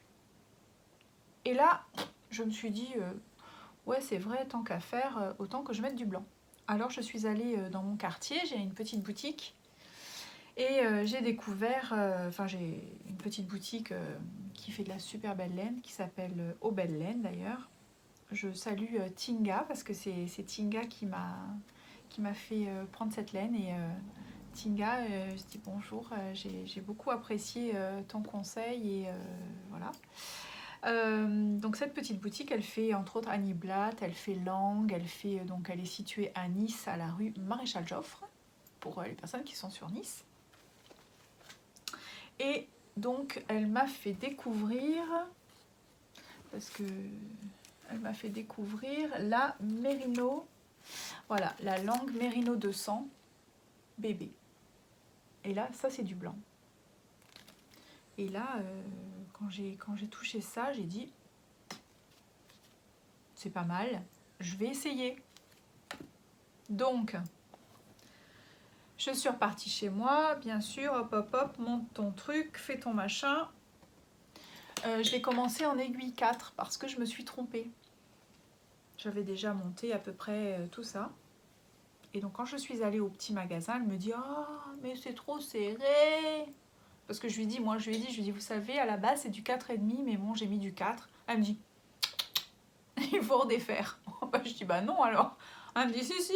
Et là, je me suis dit, ouais, c'est vrai, tant qu'à faire, autant que je mette du blanc. Alors, je suis allée dans mon quartier, j'ai une petite boutique. Et j'ai découvert, j'ai une petite boutique qui fait de la super belle laine, qui s'appelle Au Belle Laine d'ailleurs. Je salue Tinga, parce que c'est Tinga qui m'a fait prendre cette laine. Et Tinga, je dis bonjour, j'ai beaucoup apprécié ton conseil. Et voilà. Donc cette petite boutique, elle fait entre autres Annie Blatt, elle fait Lang, elle est située à Nice, à la rue Maréchal Joffre, pour les personnes qui sont sur Nice. Et donc, elle m'a fait découvrir, la Merino, voilà, la Lang Merino 200 bébé. Et là, ça c'est du blanc. Et là, quand j'ai touché ça, j'ai dit, c'est pas mal, je vais essayer. Donc, je suis repartie chez moi, bien sûr, hop, hop, hop, monte ton truc, fais ton machin. Je l'ai commencé en aiguille 4 parce que je me suis trompée. J'avais déjà monté à peu près tout ça. Et donc quand je suis allée au petit magasin, elle me dit « Ah, mais c'est trop serré !» Parce que je lui dis, vous savez, à la base c'est du 4,5, mais bon, j'ai mis du 4. Elle me dit « Il faut redéfaire. » Je dis « Bah non alors. » Elle me dit « Si, si. »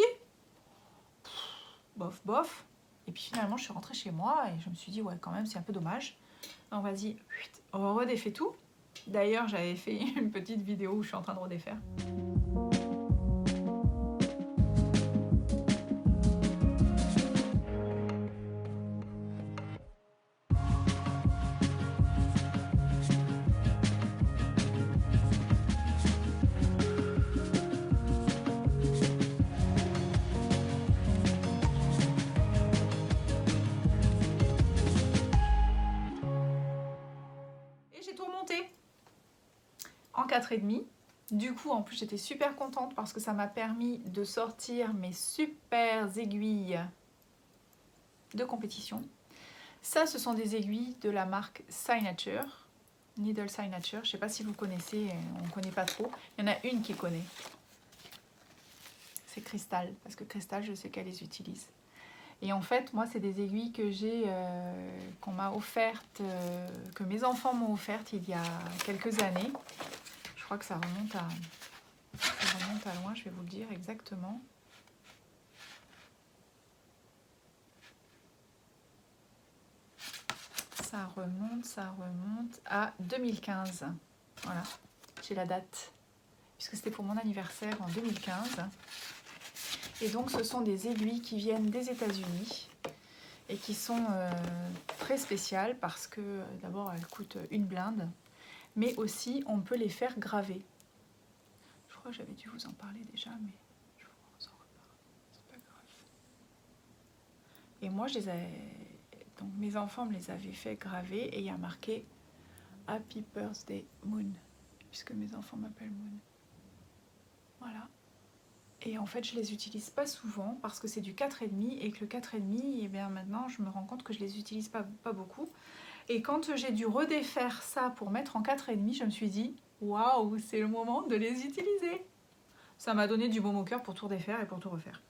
Bof, bof. Et puis finalement, je suis rentrée chez moi et je me suis dit « Ouais, quand même, c'est un peu dommage. » Donc vas-y, on redéfait tout. D'ailleurs, j'avais fait une petite vidéo où je suis en train de redéfaire. Et j'ai tout remonté en 4,5. Du coup, en plus, j'étais super contente parce que ça m'a permis de sortir mes super aiguilles de compétition. Ça, ce sont des aiguilles de la marque Signature, Needle Signature. Je ne sais pas si vous connaissez, on ne connaît pas trop. Il y en a une qui connaît. C'est Crystal, parce que Crystal, je sais qu'elle les utilise. Et en fait, moi, c'est des aiguilles que j'ai, qu'on m'a offertes, que mes enfants m'ont offertes il y a quelques années. Je crois que ça remonte à loin, je vais vous le dire exactement. Ça remonte à 2015. Voilà, j'ai la date, puisque c'était pour mon anniversaire en 2015. Et donc, ce sont des aiguilles qui viennent des États-Unis et qui sont très spéciales parce que d'abord, elles coûtent une blinde, mais aussi on peut les faire graver. Je crois que j'avais dû vous en parler déjà, mais je vous en reparle. C'est pas grave. Et moi, donc mes enfants me les avaient fait graver et il y a marqué Happy Birthday Moon, puisque mes enfants m'appellent Moon. Voilà. Et en fait, je les utilise pas souvent parce que c'est du 4,5 et que le 4,5, et bien maintenant, je me rends compte que je les utilise pas beaucoup. Et quand j'ai dû redéfaire ça pour mettre en 4,5, je me suis dit waouh, c'est le moment de les utiliser. Ça m'a donné du baume au cœur pour tout redéfaire et pour tout refaire.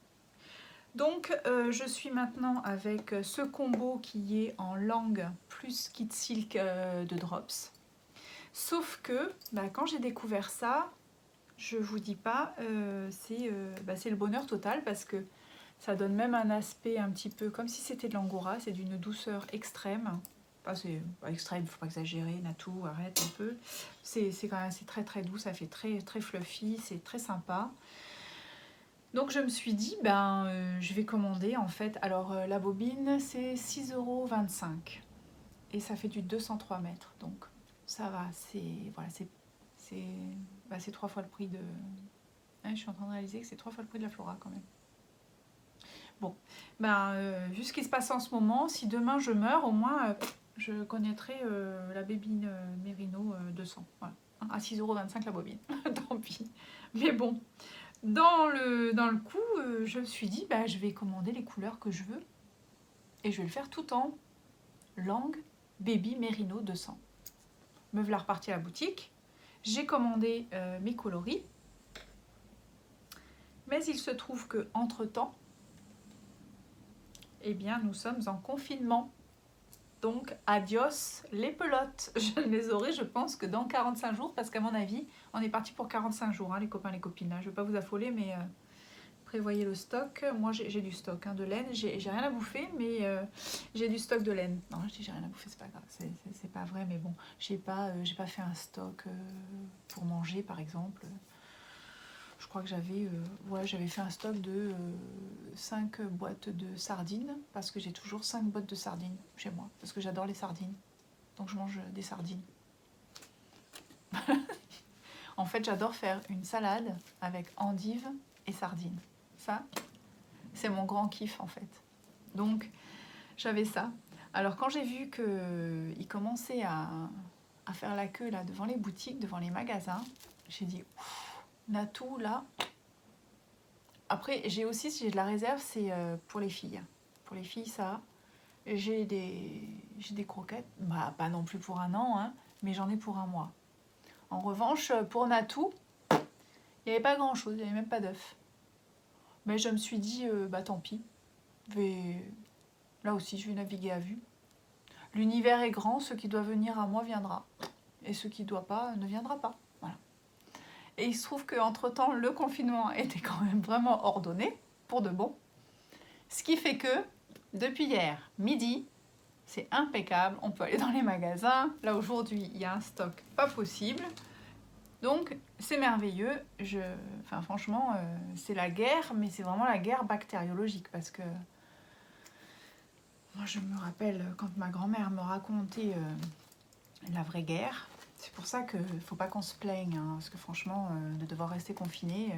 Donc, je suis maintenant avec ce combo qui est en langue plus Kit Silk de Drops. Sauf que, quand j'ai découvert ça, je vous dis pas, c'est le bonheur total parce que ça donne même un aspect un petit peu comme si c'était de l'angora, c'est d'une douceur extrême. Enfin, c'est pas extrême, faut pas exagérer, Natou, arrête un peu. C'est quand même très très doux, ça fait très très fluffy, c'est très sympa. Donc je me suis dit, je vais commander en fait. Alors la bobine c'est 6,25 € et ça fait du 203 mètres. Donc ça va, c'est 3 fois le prix de... je suis en train de réaliser que c'est 3 fois le prix de la Flora quand même. Bon, vu ce qui se passe en ce moment, si demain je meurs, au moins je connaîtrai la bébine Merino 200. Voilà. À 6,25 € la bobine, tant pis. Mais bon, dans le coup, je me suis dit, je vais commander les couleurs que je veux. Et je vais le faire tout en langue Baby Merino 200. Me voilà repartie à la boutique. J'ai commandé mes coloris. Mais il se trouve que entre-temps, eh bien, nous sommes en confinement. Donc, adios les pelotes. Je ne les aurai, je pense, que dans 45 jours, parce qu'à mon avis, on est parti pour 45 jours, hein, les copains, les copines. Je ne vais pas vous affoler, mais prévoyez le stock. Moi, j'ai du stock de laine. J'ai rien à bouffer, mais j'ai du stock de laine. Non, je dis j'ai rien à bouffer, c'est pas grave. C'est pas vrai, mais bon, j'ai pas fait un stock pour manger, par exemple. Je crois que j'avais fait un stock de 5 boîtes de sardines, parce que j'ai toujours 5 boîtes de sardines chez moi, parce que j'adore les sardines. Donc je mange des sardines. En fait, j'adore faire une salade avec endives et sardines. Ça, c'est mon grand kiff en fait. Donc, j'avais ça. Alors quand j'ai vu qu'ils commençaient à faire la queue là devant les boutiques, devant les magasins, j'ai dit Natou là. Après, j'ai de la réserve, c'est pour les filles. Pour les filles, ça. J'ai des croquettes, pas non plus pour un an, hein, mais j'en ai pour un mois. En revanche, pour Natou, il n'y avait pas grand-chose, il n'y avait même pas d'œufs. Mais je me suis dit, bah tant pis, là aussi je vais naviguer à vue. L'univers est grand, ce qui doit venir à moi viendra. Et ce qui ne doit pas ne viendra pas. Voilà. Et il se trouve qu'entre-temps, le confinement était quand même vraiment ordonné, pour de bon. Ce qui fait que, depuis hier, midi, c'est impeccable. On peut aller dans les magasins. Là, aujourd'hui, il y a un stock pas possible. Donc, c'est merveilleux. Enfin, franchement, c'est la guerre, mais c'est vraiment la guerre bactériologique. Parce que moi, je me rappelle quand ma grand-mère me racontait la vraie guerre. C'est pour ça qu'il ne faut pas qu'on se plaigne. Hein, parce que franchement, de devoir rester confiné,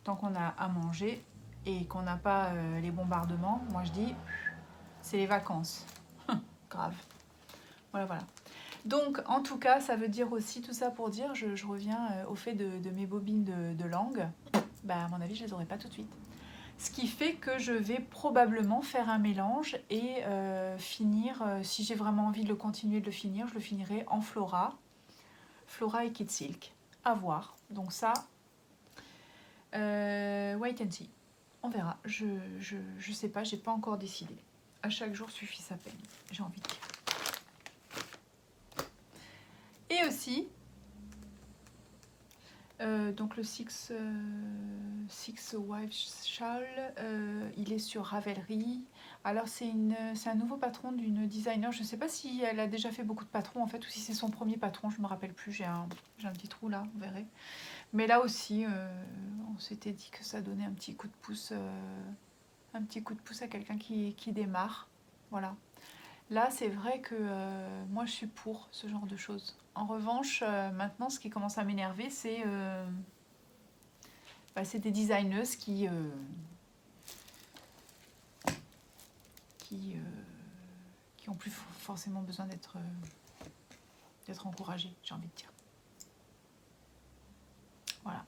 tant qu'on a à manger et qu'on n'a pas les bombardements, moi je dis, c'est les vacances. Grave. Voilà, voilà. Donc, en tout cas, ça veut dire aussi, tout ça pour dire, je reviens au fait de mes bobines de langue. Bah, à mon avis, je les aurai pas tout de suite. Ce qui fait que je vais probablement faire un mélange et finir, si j'ai vraiment envie de le continuer, de le finir, je le finirai en Flora et Kid Silk. À voir. Donc ça, wait and see. On verra. Je sais pas, j'ai pas encore décidé. À chaque jour suffit sa peine, j'ai envie de dire. Et aussi, donc le Six Wives Shawl, il est sur Ravelry. Alors c'est un nouveau patron d'une designer. Je ne sais pas si elle a déjà fait beaucoup de patrons en fait, ou si c'est son premier patron, je ne me rappelle plus. J'ai un petit trou là, vous verrez. Mais là aussi, on s'était dit que ça donnait un petit coup de pouce, à quelqu'un qui démarre. Voilà. Là, c'est vrai que moi, je suis pour ce genre de choses. En revanche, maintenant, ce qui commence à m'énerver, c'est des designeuses qui ont plus forcément besoin d'être encouragées, j'ai envie de dire. Voilà.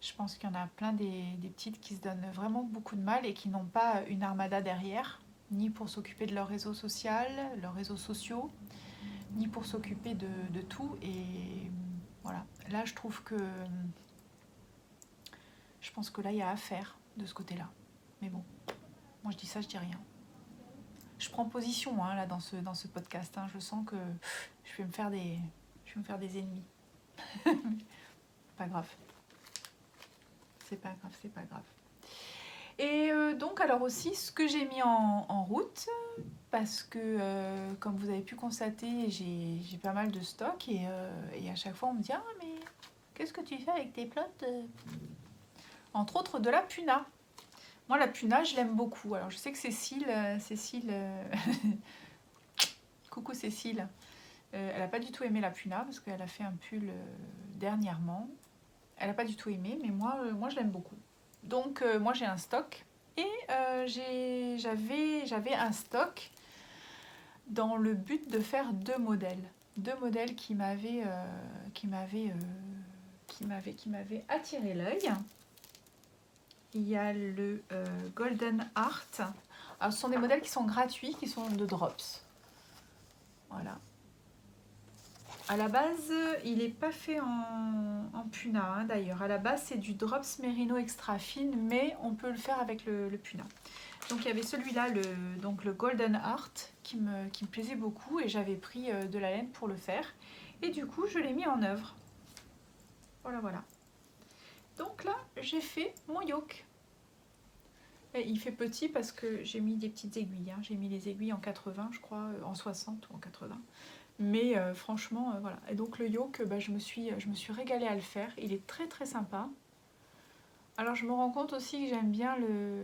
Je pense qu'il y en a plein des petites qui se donnent vraiment beaucoup de mal et qui n'ont pas une armada derrière, ni pour s'occuper de leur réseau social, leurs réseaux sociaux, ni pour s'occuper de tout. Et voilà, là je trouve que je pense que là il y a à faire de ce côté-là. Mais bon, moi je dis ça, je dis rien. Je prends position hein, là dans ce podcast. Hein. Je sens que je vais me faire des ennemis. Pas grave. C'est pas grave, c'est pas grave. Et donc alors aussi ce que j'ai mis en route, parce que comme vous avez pu constater, j'ai pas mal de stock et à chaque fois on me dit « Ah mais qu'est-ce que tu fais avec tes plantes ?» Entre autres de la puna. Moi la puna je l'aime beaucoup. Alors je sais que Cécile coucou Cécile, elle n'a pas du tout aimé la puna parce qu'elle a fait un pull dernièrement. Elle n'a pas du tout aimé, mais moi je l'aime beaucoup. Donc moi j'ai un stock et j'avais un stock dans le but de faire deux modèles qui m'avaient attiré l'œil. Il y a le Golden Heart. Alors, ce sont des modèles qui sont gratuits, qui sont de drops. Voilà. À la base, il n'est pas fait en puna, hein, d'ailleurs. À la base, c'est du drops Merino extra fine, mais on peut le faire avec le puna. Donc, il y avait celui-là, le Golden Heart, qui me plaisait beaucoup, et j'avais pris de la laine pour le faire. Et du coup, je l'ai mis en œuvre. Voilà, voilà. Donc là, j'ai fait mon yoke. Et il fait petit parce que j'ai mis des petites aiguilles. Hein. J'ai mis les aiguilles en 80, je crois, en 60 ou en 80. Mais franchement, voilà. Et donc le yoke, je me suis régalée à le faire. Il est très très sympa. Alors je me rends compte aussi que j'aime bien le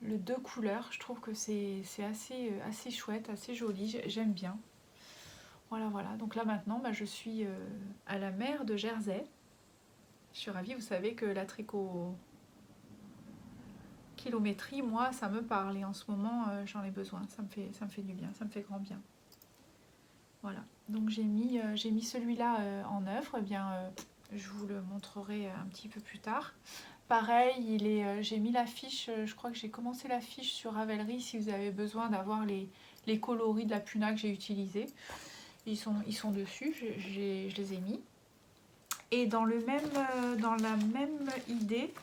deux couleurs. Je trouve que c'est assez chouette, assez joli. J'aime bien. Voilà, voilà. Donc là maintenant, je suis à la mer de Jersey. Je suis ravie. Vous savez que la tricot kilométrie, moi, ça me parle. Et en ce moment, j'en ai besoin. Ça me fait du bien. Ça me fait grand bien. Voilà, donc j'ai mis celui-là en œuvre. Eh bien, je vous le montrerai un petit peu plus tard. Pareil, j'ai mis la fiche, je crois que j'ai commencé la fiche sur Ravelry si vous avez besoin d'avoir les coloris de la puna que j'ai utilisé. Ils sont dessus, je les ai mis. Et dans la même idée,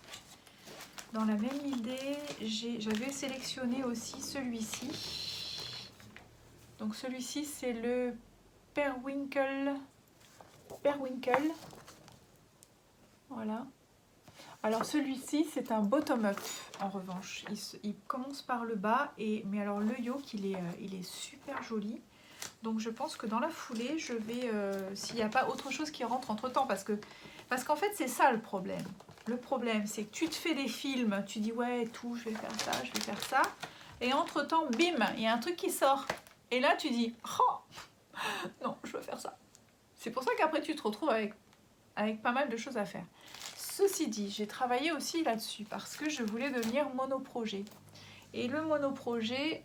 j'avais sélectionné aussi celui-ci. Donc celui-ci, c'est le Periwinkle. Voilà. Alors celui-ci, c'est un bottom-up en revanche. Il commence par le bas, mais alors le yoke, il est super joli. Donc je pense que dans la foulée, je vais, s'il n'y a pas autre chose qui rentre entre-temps, parce qu'en fait, c'est ça le problème. Le problème, c'est que tu te fais des films, tu dis ouais, tout, je vais faire ça, je vais faire ça. Et entre-temps, bim, il y a un truc qui sort. Et là, tu dis, oh, non, je veux faire ça. C'est pour ça qu'après, tu te retrouves avec pas mal de choses à faire. Ceci dit, j'ai travaillé aussi là-dessus parce que je voulais devenir monoprojet. Et le monoprojet,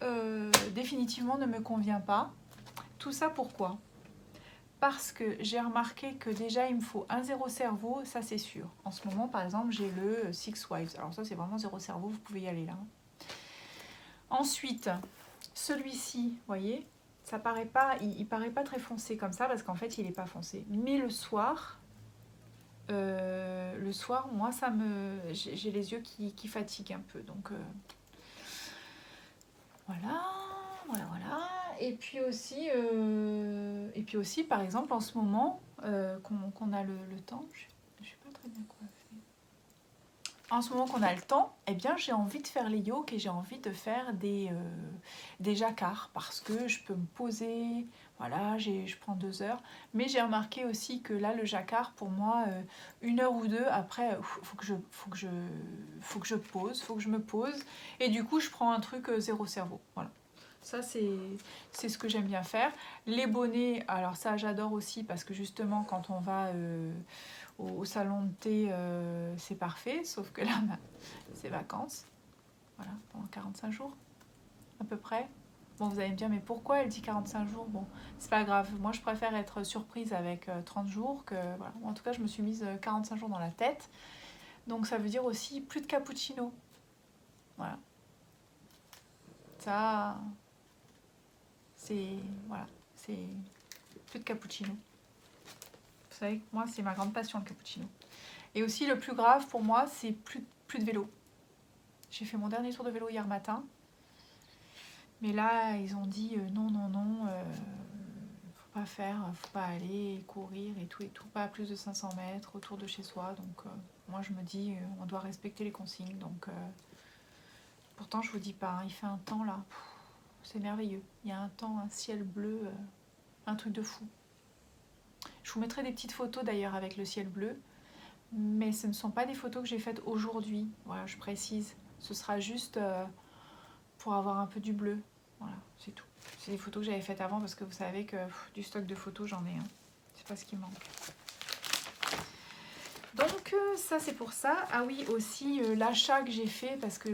définitivement, ne me convient pas. Tout ça pourquoi? Parce que j'ai remarqué que déjà, il me faut un zéro cerveau, ça c'est sûr. En ce moment, par exemple, j'ai le Six Wives. Alors ça, c'est vraiment zéro cerveau, vous pouvez y aller là. Ensuite, celui-ci, vous voyez, ça paraît pas, il paraît pas très foncé comme ça parce qu'en fait, il n'est pas foncé. Mais le soir, moi, j'ai les yeux qui fatiguent un peu. Donc, voilà. Et puis aussi, par exemple, en ce moment, qu'on a le temps, je ne sais pas très bien quoi faire. En ce moment qu'on a le temps, eh bien, j'ai envie de faire les yokes et j'ai envie de faire des jacquards parce que je peux me poser, voilà, je prends 2 heures. Mais j'ai remarqué aussi que là, le jacquard, pour moi, 1 heure ou 2, après, faut que je pose, faut que je me pose. Et du coup, je prends un truc zéro cerveau, voilà. Ça, c'est ce que j'aime bien faire. Les bonnets, alors ça, j'adore aussi parce que justement, quand on va au salon de thé, c'est parfait. Sauf que là, c'est vacances. Voilà, pendant 45 jours, à peu près. Bon, vous allez me dire, mais pourquoi elle dit 45 jours? Bon, c'est pas grave. Moi, je préfère être surprise avec 30 jours que... Voilà. En tout cas, je me suis mise 45 jours dans la tête. Donc, ça veut dire aussi plus de cappuccino. Voilà. Ça... Voilà, c'est plus de cappuccino. Vous savez, moi, c'est ma grande passion, le cappuccino. Et aussi, le plus grave pour moi, c'est plus de vélo. J'ai fait mon dernier tour de vélo hier matin. Mais là, ils ont dit non, faut pas aller courir et tout, pas à plus de 500 mètres autour de chez soi. Donc, moi, je me dis, on doit respecter les consignes. Donc, pourtant, je vous dis pas, hein, il fait un temps là. C'est merveilleux. Il y a un temps, un ciel bleu, un truc de fou. Je vous mettrai des petites photos d'ailleurs avec le ciel bleu. Mais ce ne sont pas des photos que j'ai faites aujourd'hui. Voilà, je précise. Ce sera juste pour avoir un peu du bleu. Voilà, c'est tout. C'est des photos que j'avais faites avant parce que vous savez que du stock de photos, j'en ai un. C'est pas ce qui manque. Donc ça c'est pour ça. Ah oui, aussi l'achat que j'ai fait parce que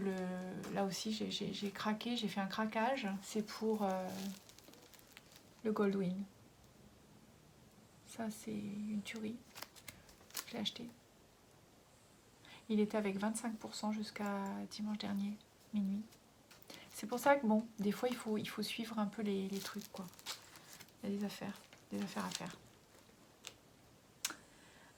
là aussi j'ai craqué, j'ai fait un craquage. C'est pour le Goldwing. Ça c'est une tuerie. Je l'ai acheté. Il était avec 25% jusqu'à dimanche dernier, minuit. C'est pour ça que bon, des fois il faut suivre un peu les trucs quoi. Il y a des affaires à faire.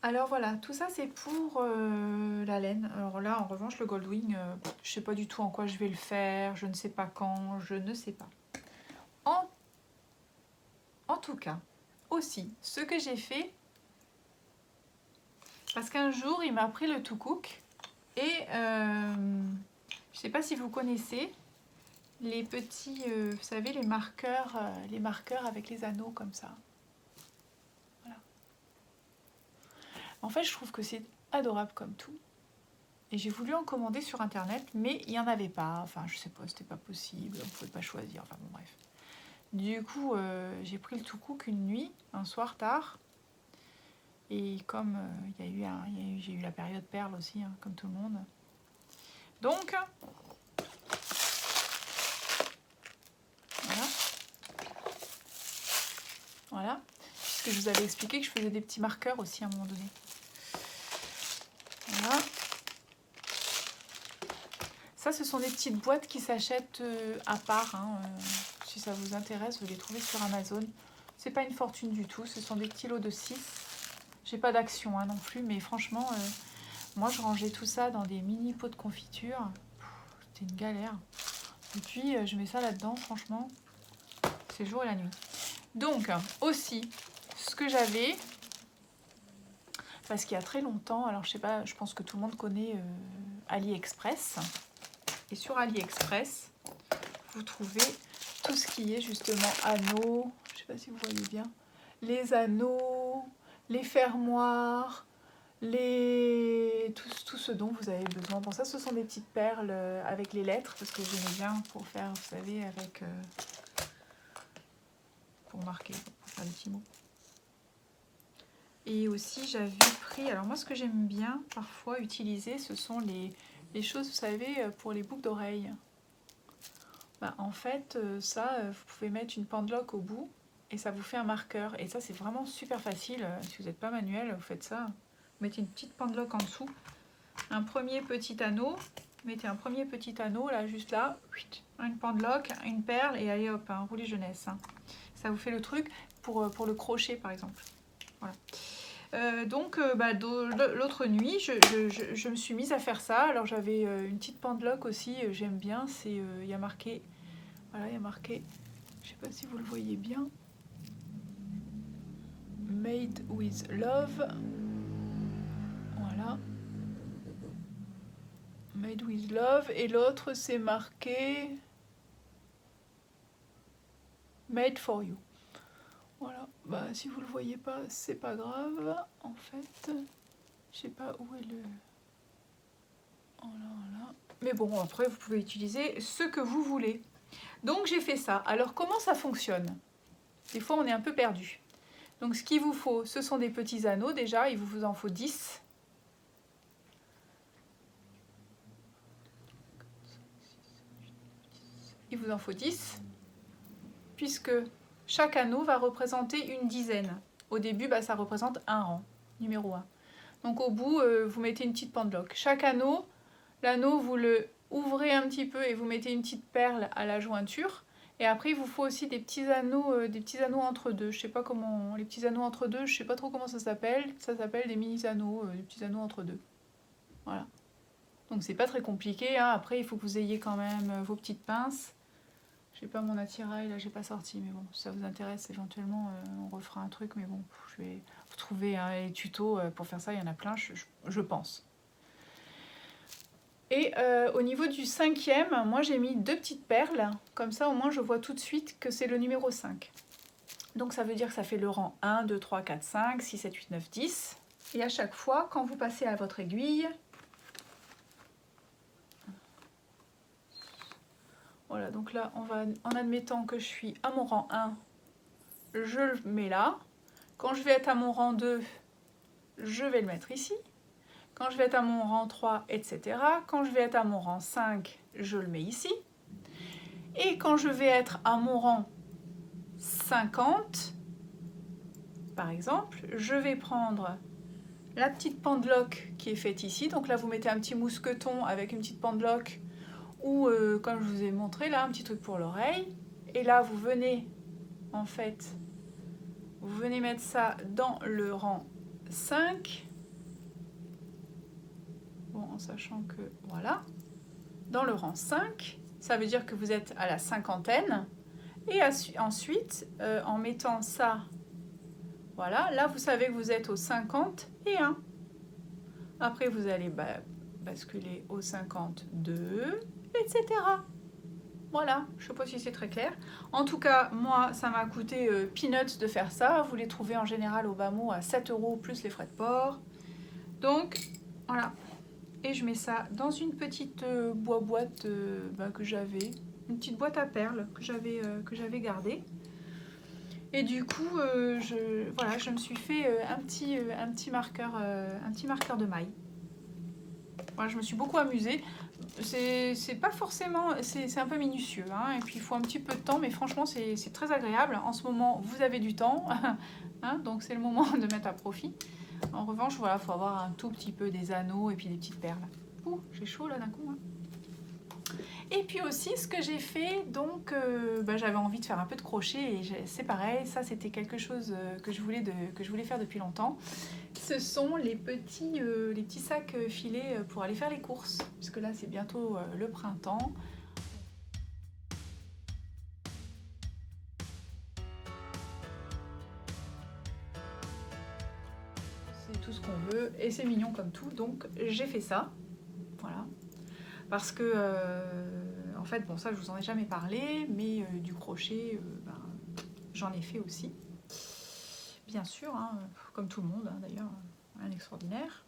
Alors voilà, tout ça c'est pour la laine. Alors là en revanche le Goldwing, je sais pas du tout en quoi je vais le faire, je ne sais pas quand, je ne sais pas. En tout cas, aussi, ce que j'ai fait, parce qu'un jour il m'a pris le To Cook et je sais pas si vous connaissez les petits, vous savez les marqueurs avec les anneaux comme ça. En fait, je trouve que c'est adorable comme tout. Et j'ai voulu en commander sur internet, mais il n'y en avait pas. Enfin, je sais pas, c'était pas possible, on ne pouvait pas choisir. Enfin bon, bref. Du coup, j'ai pris le To Cook une nuit, un soir tard. Et comme j'ai eu la période perle aussi, hein, comme tout le monde. Donc, voilà. Puisque je vous avais expliqué que je faisais des petits marqueurs aussi à un moment donné. Voilà. Ça, ce sont des petites boîtes qui s'achètent à part. Hein, si ça vous intéresse, vous les trouvez sur Amazon. C'est pas une fortune du tout, ce sont des petits lots de 6. J'ai pas d'action hein, non plus, mais franchement, moi je rangeais tout ça dans des mini pots de confiture. C'était une galère. Et puis je mets ça là-dedans, franchement, c'est le jour et la nuit. Donc aussi, ce que j'avais, parce qu'il y a très longtemps, alors je sais pas, je pense que tout le monde connaît AliExpress. Et sur AliExpress, vous trouvez tout ce qui est justement anneaux, je sais pas si vous voyez bien, les anneaux, les fermoirs, tout ce dont vous avez besoin. Bon, ça, ce sont des petites perles avec les lettres, parce que j'aimais bien pour faire, vous savez, avec... pour marquer, pour faire des petits mots. Et aussi, j'avais pris... Alors moi, ce que j'aime bien parfois utiliser, ce sont les choses, vous savez, pour les boucles d'oreilles. Bah, en fait, ça, vous pouvez mettre une pendeloque au bout et ça vous fait un marqueur. Et ça, c'est vraiment super facile. Si vous n'êtes pas manuel, vous faites ça. Vous mettez une petite pendeloque en dessous. Un premier petit anneau. Vous mettez un premier petit anneau, là, juste là. Une pendeloque, une perle et allez hop, un roulet jeunesse. Ça vous fait le truc pour le crochet, par exemple. Voilà. Donc l'autre nuit je me suis mise à faire ça. Alors j'avais une petite pendeloque aussi, j'aime bien, c'est il y a marqué, voilà, il y a marqué, je sais pas si vous le voyez bien, Made with Love, voilà, Made with Love, et l'autre c'est marqué Made for You. Voilà, bah si vous le voyez pas, c'est pas grave. En fait, je sais pas où est le... Voilà. Mais bon, après, vous pouvez utiliser ce que vous voulez. Donc, j'ai fait ça. Alors, comment ça fonctionne? Des fois, on est un peu perdu. Donc, ce qu'il vous faut, ce sont des petits anneaux. Déjà, il vous en faut 10. Il vous en faut 10. Puisque chaque anneau va représenter une dizaine. Au début, ça représente un rang, numéro 1. Donc, au bout, vous mettez une petite pendeloque. Chaque anneau... L'anneau, vous le ouvrez un petit peu et vous mettez une petite perle à la jointure. Et après, il vous faut aussi des petits anneaux entre deux. Je sais pas comment... Les petits anneaux entre deux, je sais pas trop comment ça s'appelle. Ça s'appelle des mini-anneaux, des petits anneaux entre deux. Voilà. Donc, c'est pas très compliqué. Hein. Après, il faut que vous ayez quand même vos petites pinces. Je sais pas mon attirail, là, j'ai pas sorti. Mais bon, si ça vous intéresse, éventuellement, on refera un truc. Mais bon, je vais vous trouver les tutos pour faire ça. Il y en a plein, je pense. Et au niveau du 5e, moi j'ai mis 2 petites perles, comme ça au moins je vois tout de suite que c'est le numéro 5. Donc ça veut dire que ça fait le rang 1, 2, 3, 4, 5, 6, 7, 8, 9, 10. Et à chaque fois, quand vous passez à votre aiguille, voilà, donc là, on va, en admettant que je suis à mon rang 1, je le mets là. Quand je vais être à mon rang 2, je vais le mettre ici. Quand je vais être à mon rang 3, etc. Quand je vais être à mon rang 5, je le mets ici. Et quand je vais être à mon rang 50, par exemple, je vais prendre la petite pendeloque qui est faite ici. Donc là, vous mettez un petit mousqueton avec une petite pendeloque ou, comme je vous ai montré, là, un petit truc pour l'oreille. Et là, vous venez, en fait, vous venez mettre ça dans le rang 5. Bon, en sachant que, voilà, dans le rang 5, ça veut dire que vous êtes à la cinquantaine. Et ensuite, en mettant ça, voilà, là, vous savez que vous êtes au 51. Après, vous allez basculer au 52, etc. Voilà, je ne sais pas si c'est très clair. En tout cas, moi, ça m'a coûté peanuts de faire ça. Vous les trouvez en général au bas mot à 7 € plus les frais de port. Donc, voilà. Et je mets ça dans une petite boîte que j'avais, une petite boîte à perles que j'avais gardée. Et du coup, je me suis fait un petit marqueur de maille. Voilà, je me suis beaucoup amusée. C'est pas forcément, c'est un peu minutieux, hein, et puis il faut un petit peu de temps, mais franchement c'est très agréable. En ce moment, vous avez du temps, hein, donc c'est le moment de mettre à profit. En revanche, voilà, il faut avoir un tout petit peu des anneaux et puis des petites perles. Ouh, j'ai chaud là d'un coup. Hein. Et puis aussi ce que j'ai fait, donc j'avais envie de faire un peu de crochet et c'est pareil, ça c'était quelque chose que je voulais faire depuis longtemps. Ce sont les petits sacs filets pour aller faire les courses, puisque là c'est bientôt le printemps. C'est tout ce qu'on veut et c'est mignon comme tout, donc j'ai fait ça. Voilà. Parce que, en fait, bon, ça je vous en ai jamais parlé, mais du crochet, j'en ai fait aussi. Bien sûr, hein, comme tout le monde, hein, d'ailleurs, un extraordinaire.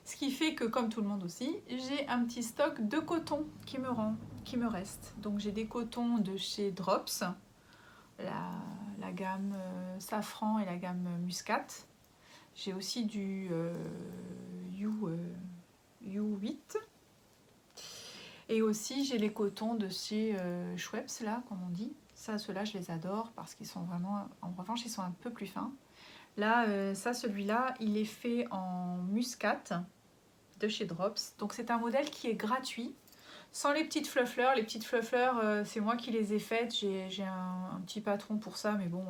Ce qui fait que, comme tout le monde aussi, j'ai un petit stock de coton qui me reste. Donc j'ai des cotons de chez Drops, la gamme safran et la gamme muscat. J'ai aussi du U8. Et aussi j'ai les cotons de chez Schweppes, là, comme on dit. Ça, ceux-là, je les adore parce qu'ils sont vraiment... En revanche, ils sont un peu plus fins. Là, celui-là, il est fait en muscat de chez Drops. Donc c'est un modèle qui est gratuit, sans les petites fleurs. Les petites fleurs, c'est moi qui les ai faites. J'ai un petit patron pour ça, mais bon,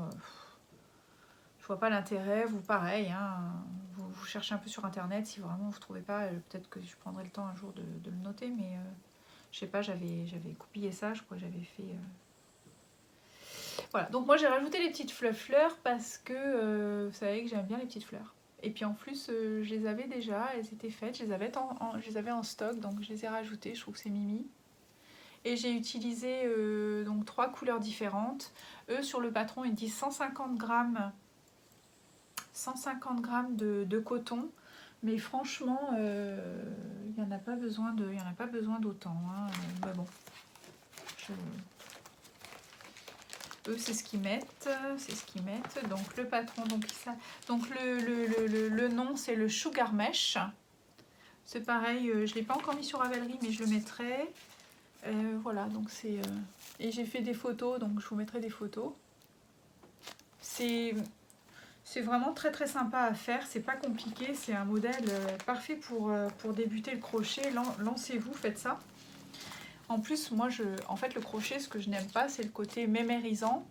je vois pas l'intérêt. Vous, pareil, hein, vous cherchez un peu sur internet. Si vraiment vous trouvez pas, peut-être que je prendrai le temps un jour de le noter, mais je sais pas, j'avais coupillé ça, je crois que j'avais fait... Voilà, donc moi j'ai rajouté les petites fleurs parce que vous savez que j'aime bien les petites fleurs. Et puis en plus, je les avais déjà, elles étaient faites, je les avais en stock, donc je les ai rajoutées, je trouve que c'est mimi. Et j'ai utilisé donc 3 couleurs différentes. Eux, sur le patron, ils disent 150 grammes de coton. Mais franchement, il n'y en a pas besoin d'autant. Hein. Mais bon, eux, c'est ce qu'ils mettent. Donc le patron, donc le nom, c'est le Sugar Mesh. C'est pareil, je ne l'ai pas encore mis sur Ravelry, mais je le mettrai. Voilà, donc c'est... Et j'ai fait des photos, donc je vous mettrai des photos. C'est vraiment très très sympa à faire, c'est pas compliqué, c'est un modèle parfait pour débuter le crochet. Lancez-vous, faites ça. En plus, moi, en fait, le crochet, ce que je n'aime pas, c'est le côté mémérisant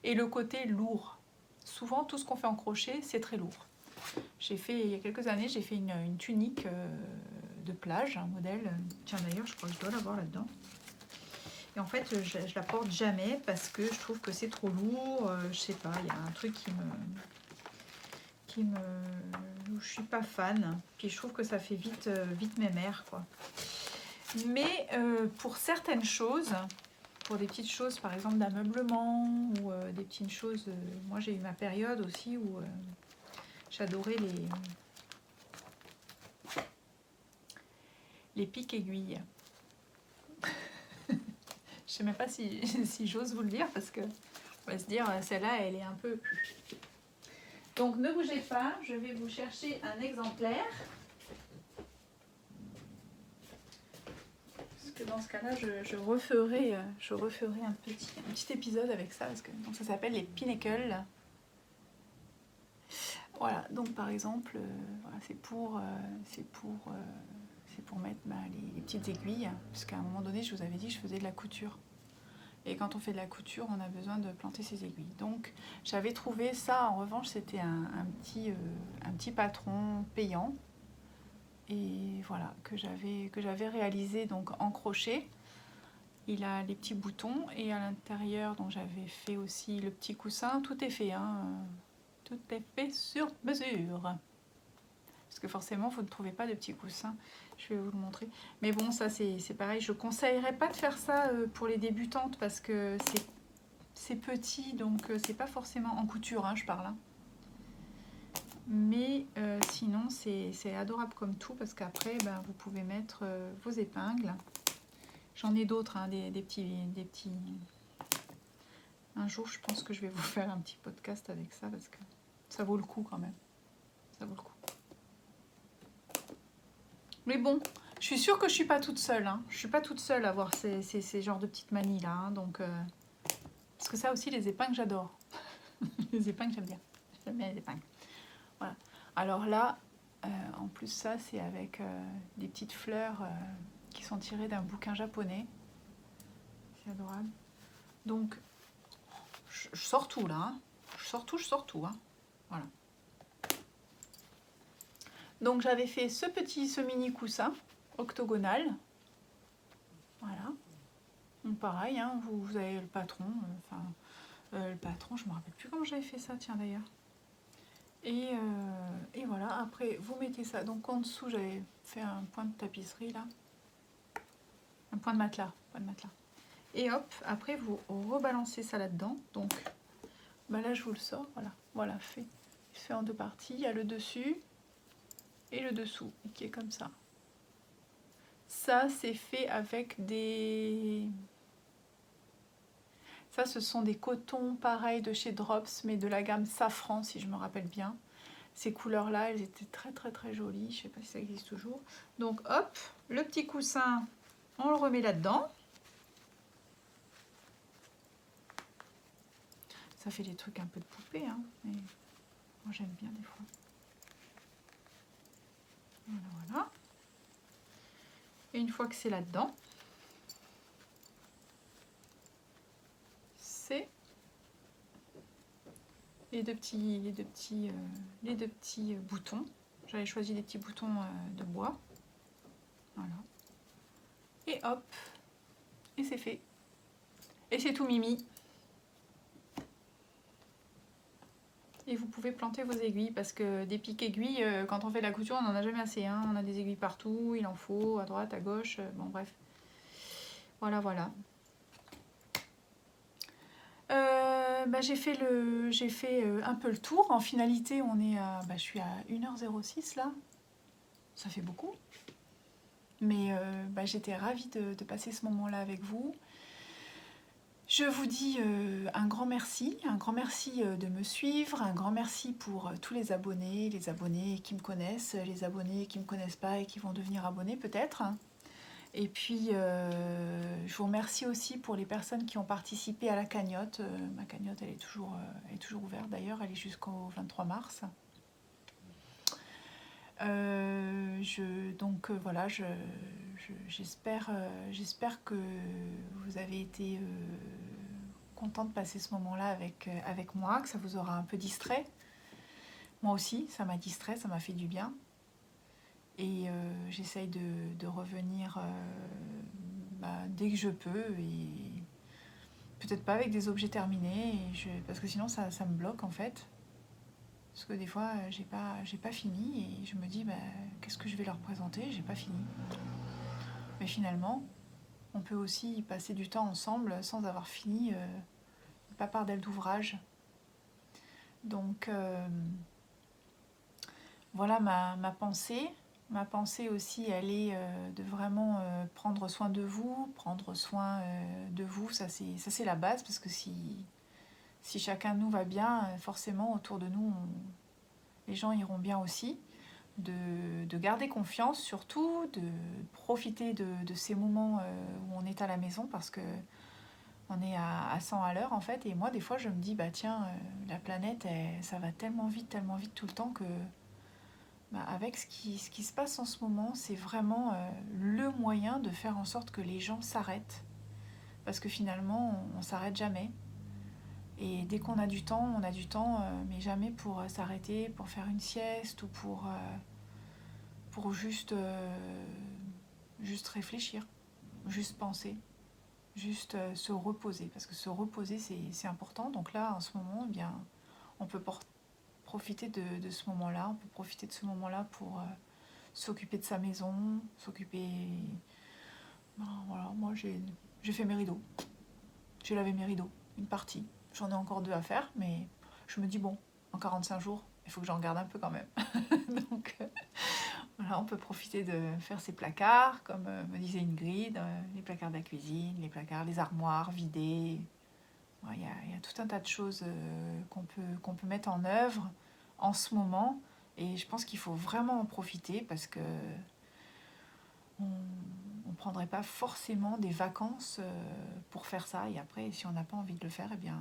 et le côté lourd. Souvent, tout ce qu'on fait en crochet, c'est très lourd. Il y a quelques années, j'ai fait une tunique de plage, un modèle. Tiens, d'ailleurs, je crois que je dois l'avoir là-dedans. Et en fait, je la porte jamais parce que je trouve que c'est trop lourd. Je sais pas, il y a un truc où je suis pas fan. Puis je trouve que ça fait vite mémère, quoi. Mais pour certaines choses, pour des petites choses, par exemple d'ameublement ou des petites choses, moi j'ai eu ma période aussi où j'adorais les pics aiguilles. Je sais même pas si j'ose vous le dire parce que on va se dire celle-là elle est un peu... Donc ne bougez pas, je vais vous chercher un exemplaire. Parce que dans ce cas-là, je referai un petit épisode avec ça. Parce que, donc ça s'appelle les pinnacles. Voilà, donc par exemple, voilà, c'est pour mettre les petites aiguilles. Parce qu'à un moment donné, je vous avais dit que je faisais de la couture. Et quand on fait de la couture, on a besoin de planter ses aiguilles. Donc j'avais trouvé ça, en revanche, c'était un petit patron payant. Et voilà, que j'avais réalisé donc en crochet. Il a les petits boutons et à l'intérieur, donc j'avais fait aussi le petit coussin. Tout est fait, hein. Tout est fait sur mesure. Parce que forcément, vous ne trouvez pas de petits coussins. Je vais vous le montrer. Mais bon, ça c'est pareil. Je ne conseillerais pas de faire ça pour les débutantes parce que c'est petit, donc c'est pas forcément en couture, hein, je parle. Hein. Mais sinon, c'est adorable comme tout parce qu'après, vous pouvez mettre vos épingles. J'en ai d'autres, hein, des petits... Un jour, je pense que je vais vous faire un petit podcast avec ça parce que ça vaut le coup quand même. Ça vaut le coup. Mais bon, je suis sûre que je suis pas toute seule. Hein. Je suis pas toute seule à avoir ces genres de petites manies là. Hein, donc, parce que ça aussi, les épingles, j'adore. Les épingles, j'aime bien. J'aime bien les épingles. Voilà. Alors là, en plus ça, c'est avec des petites fleurs qui sont tirées d'un bouquin japonais. C'est adorable. Donc, je sors tout là. Hein. Je sors tout. Hein. Voilà. Donc, j'avais fait ce mini coussin octogonal. Voilà. Donc, pareil, hein, vous avez le patron. Le patron, je ne me rappelle plus comment j'avais fait ça, tiens d'ailleurs. Et voilà, après, vous mettez ça. Donc, en dessous, j'avais fait un point de tapisserie là. Un point de matelas. Et hop, après, vous rebalancez ça là-dedans. Donc, bah là, je vous le sors. Voilà, fait. Il se fait en deux parties. Il y a le dessus et le dessous qui est comme ça. Ça, c'est fait avec des... Ça, ce sont des cotons pareils de chez Drops, mais de la gamme Safran, si je me rappelle bien. Ces couleurs-là, elles étaient très très très jolies. Je ne sais pas si ça existe toujours. Donc, hop, le petit coussin, on le remet là-dedans. Ça fait des trucs un peu de poupée, hein, mais moi j'aime bien des fois. Voilà. Et une fois que c'est là-dedans, c'est les deux petits boutons. J'avais choisi des petits boutons de bois. Voilà. Et hop, et c'est fait. Et c'est tout mimi. Et vous pouvez planter vos aiguilles parce que des pics aiguilles, quand on fait de la couture, on n'en a jamais assez. Hein. On a des aiguilles partout, il en faut, à droite, à gauche. Bon, bref. Voilà. J'ai fait un peu le tour. En finalité, on est à, je suis à 1h06 là. Ça fait beaucoup. Mais j'étais ravie de passer ce moment-là avec vous. Je vous dis un grand merci de me suivre, un grand merci pour tous les abonnés qui me connaissent, les abonnés qui ne me connaissent pas et qui vont devenir abonnés peut-être. Et puis, je vous remercie aussi pour les personnes qui ont participé à la cagnotte. Ma cagnotte, elle est toujours ouverte d'ailleurs, elle est jusqu'au 23 mars. Voilà, j'espère que vous avez été content de passer ce moment-là avec moi, que ça vous aura un peu distrait. Moi aussi, ça m'a distrait, ça m'a fait du bien. Et j'essaye de revenir dès que je peux, et peut-être pas avec des objets terminés, parce que sinon ça me bloque en fait. Parce que des fois j'ai pas fini et je me dis qu'est-ce que je vais leur présenter, j'ai pas fini. Mais finalement, on peut aussi y passer du temps ensemble sans avoir fini une papardelle d'ouvrage. Donc voilà ma pensée. Ma pensée aussi, elle est de vraiment prendre soin de vous, ça c'est la base, parce que si chacun de nous va bien, forcément autour de nous, les gens iront bien aussi. De garder confiance surtout, de profiter de ces moments où on est à la maison, parce que on est à 100 à l'heure en fait. Et moi des fois je me dis tiens, la planète ça va tellement vite tout le temps que avec ce qui se passe en ce moment, c'est vraiment le moyen de faire en sorte que les gens s'arrêtent, parce que finalement on s'arrête jamais. Et dès qu'on a du temps, on a du temps, mais jamais pour s'arrêter, pour faire une sieste ou pour juste réfléchir, juste penser, juste se reposer. Parce que se reposer, c'est important. Donc là, en ce moment, eh bien, on peut profiter de ce moment-là. On peut profiter de ce moment-là pour s'occuper de sa maison, s'occuper... voilà, moi, j'ai fait mes rideaux. J'ai lavé mes rideaux, une partie. J'en ai encore 2 à faire, mais je me dis, bon, en 45 jours, il faut que j'en garde un peu quand même. Donc, voilà, on peut profiter de faire ses placards, comme me disait Ingrid, les placards de la cuisine, les armoires vidées. Il y a tout un tas de choses qu'on peut mettre en œuvre en ce moment. Et je pense qu'il faut vraiment en profiter, parce que on ne prendrait pas forcément des vacances pour faire ça. Et après, si on n'a pas envie de le faire, eh bien,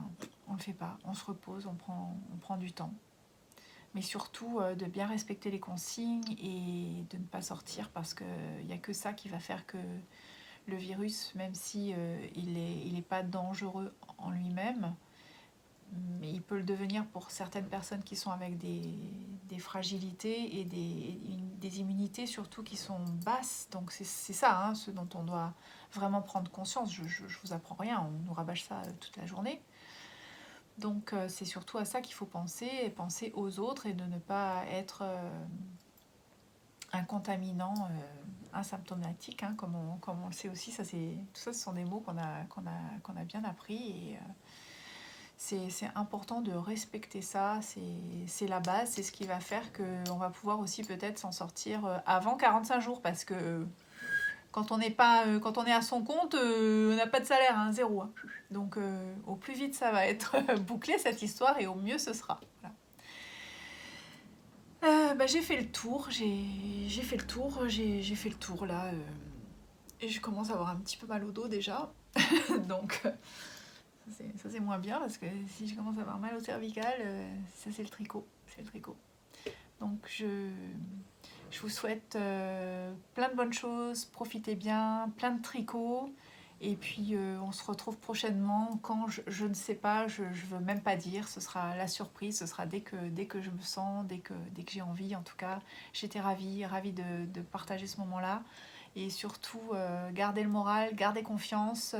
on ne le fait pas. On se repose, on prend du temps. Mais surtout de bien respecter les consignes et de ne pas sortir, parce qu'il n'y a que ça qui va faire que le virus, même si il est pas dangereux en lui-même, mais il peut le devenir pour certaines personnes qui sont avec des fragilités et des immunités surtout qui sont basses. Donc c'est ça, hein, ce dont on doit vraiment prendre conscience. Je vous apprends rien, on nous rabâche ça toute la journée. Donc c'est surtout à ça qu'il faut penser, et penser aux autres et de ne pas être un contaminant asymptomatique, hein, comme on le sait aussi. Tout ça, ce sont des mots qu'on a bien appris, et c'est important de respecter ça. C'est la base, c'est ce qui va faire qu'on va pouvoir aussi peut-être s'en sortir avant 45 jours, parce que quand on est à son compte, on n'a pas de salaire, hein, zéro. Hein. Donc au plus vite ça va être bouclé cette histoire, et au mieux ce sera. Voilà. J'ai fait le tour, j'ai fait le tour là, et je commence à avoir un petit peu mal au dos déjà, donc ça c'est moins bien, parce que si je commence à avoir mal au cervical, ça c'est le tricot, Donc je vous souhaite plein de bonnes choses, profitez bien, plein de tricots, et puis on se retrouve prochainement. Quand je ne sais pas, je veux même pas dire, ce sera la surprise, ce sera dès que je me sens, dès que j'ai envie. En tout cas, j'étais ravie de partager ce moment-là, et surtout gardez le moral, gardez confiance,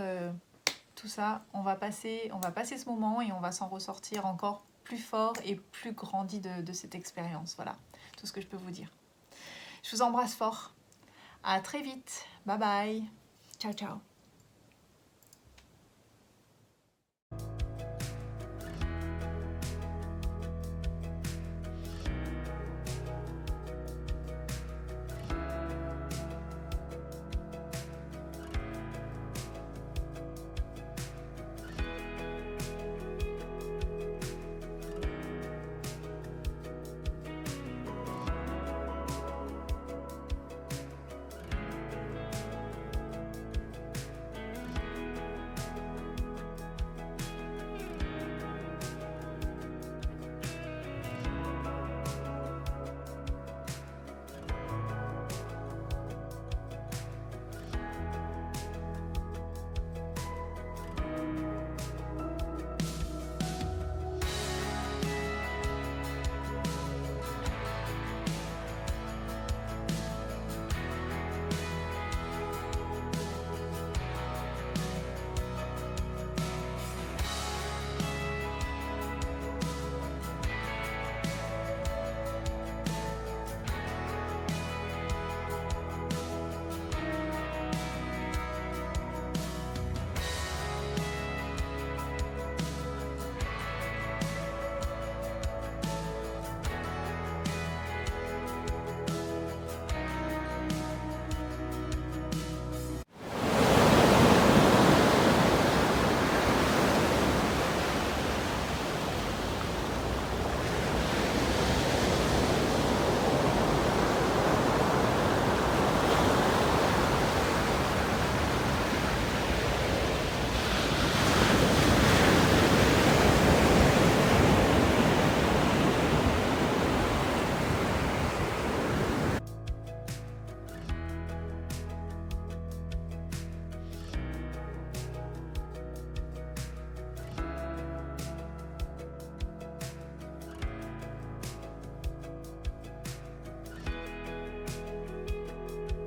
tout ça, on va passer ce moment, et on va s'en ressortir encore plus fort et plus grandi de cette expérience. Voilà, tout ce que je peux vous dire. Je vous embrasse fort. À très vite. Bye bye. Ciao, ciao.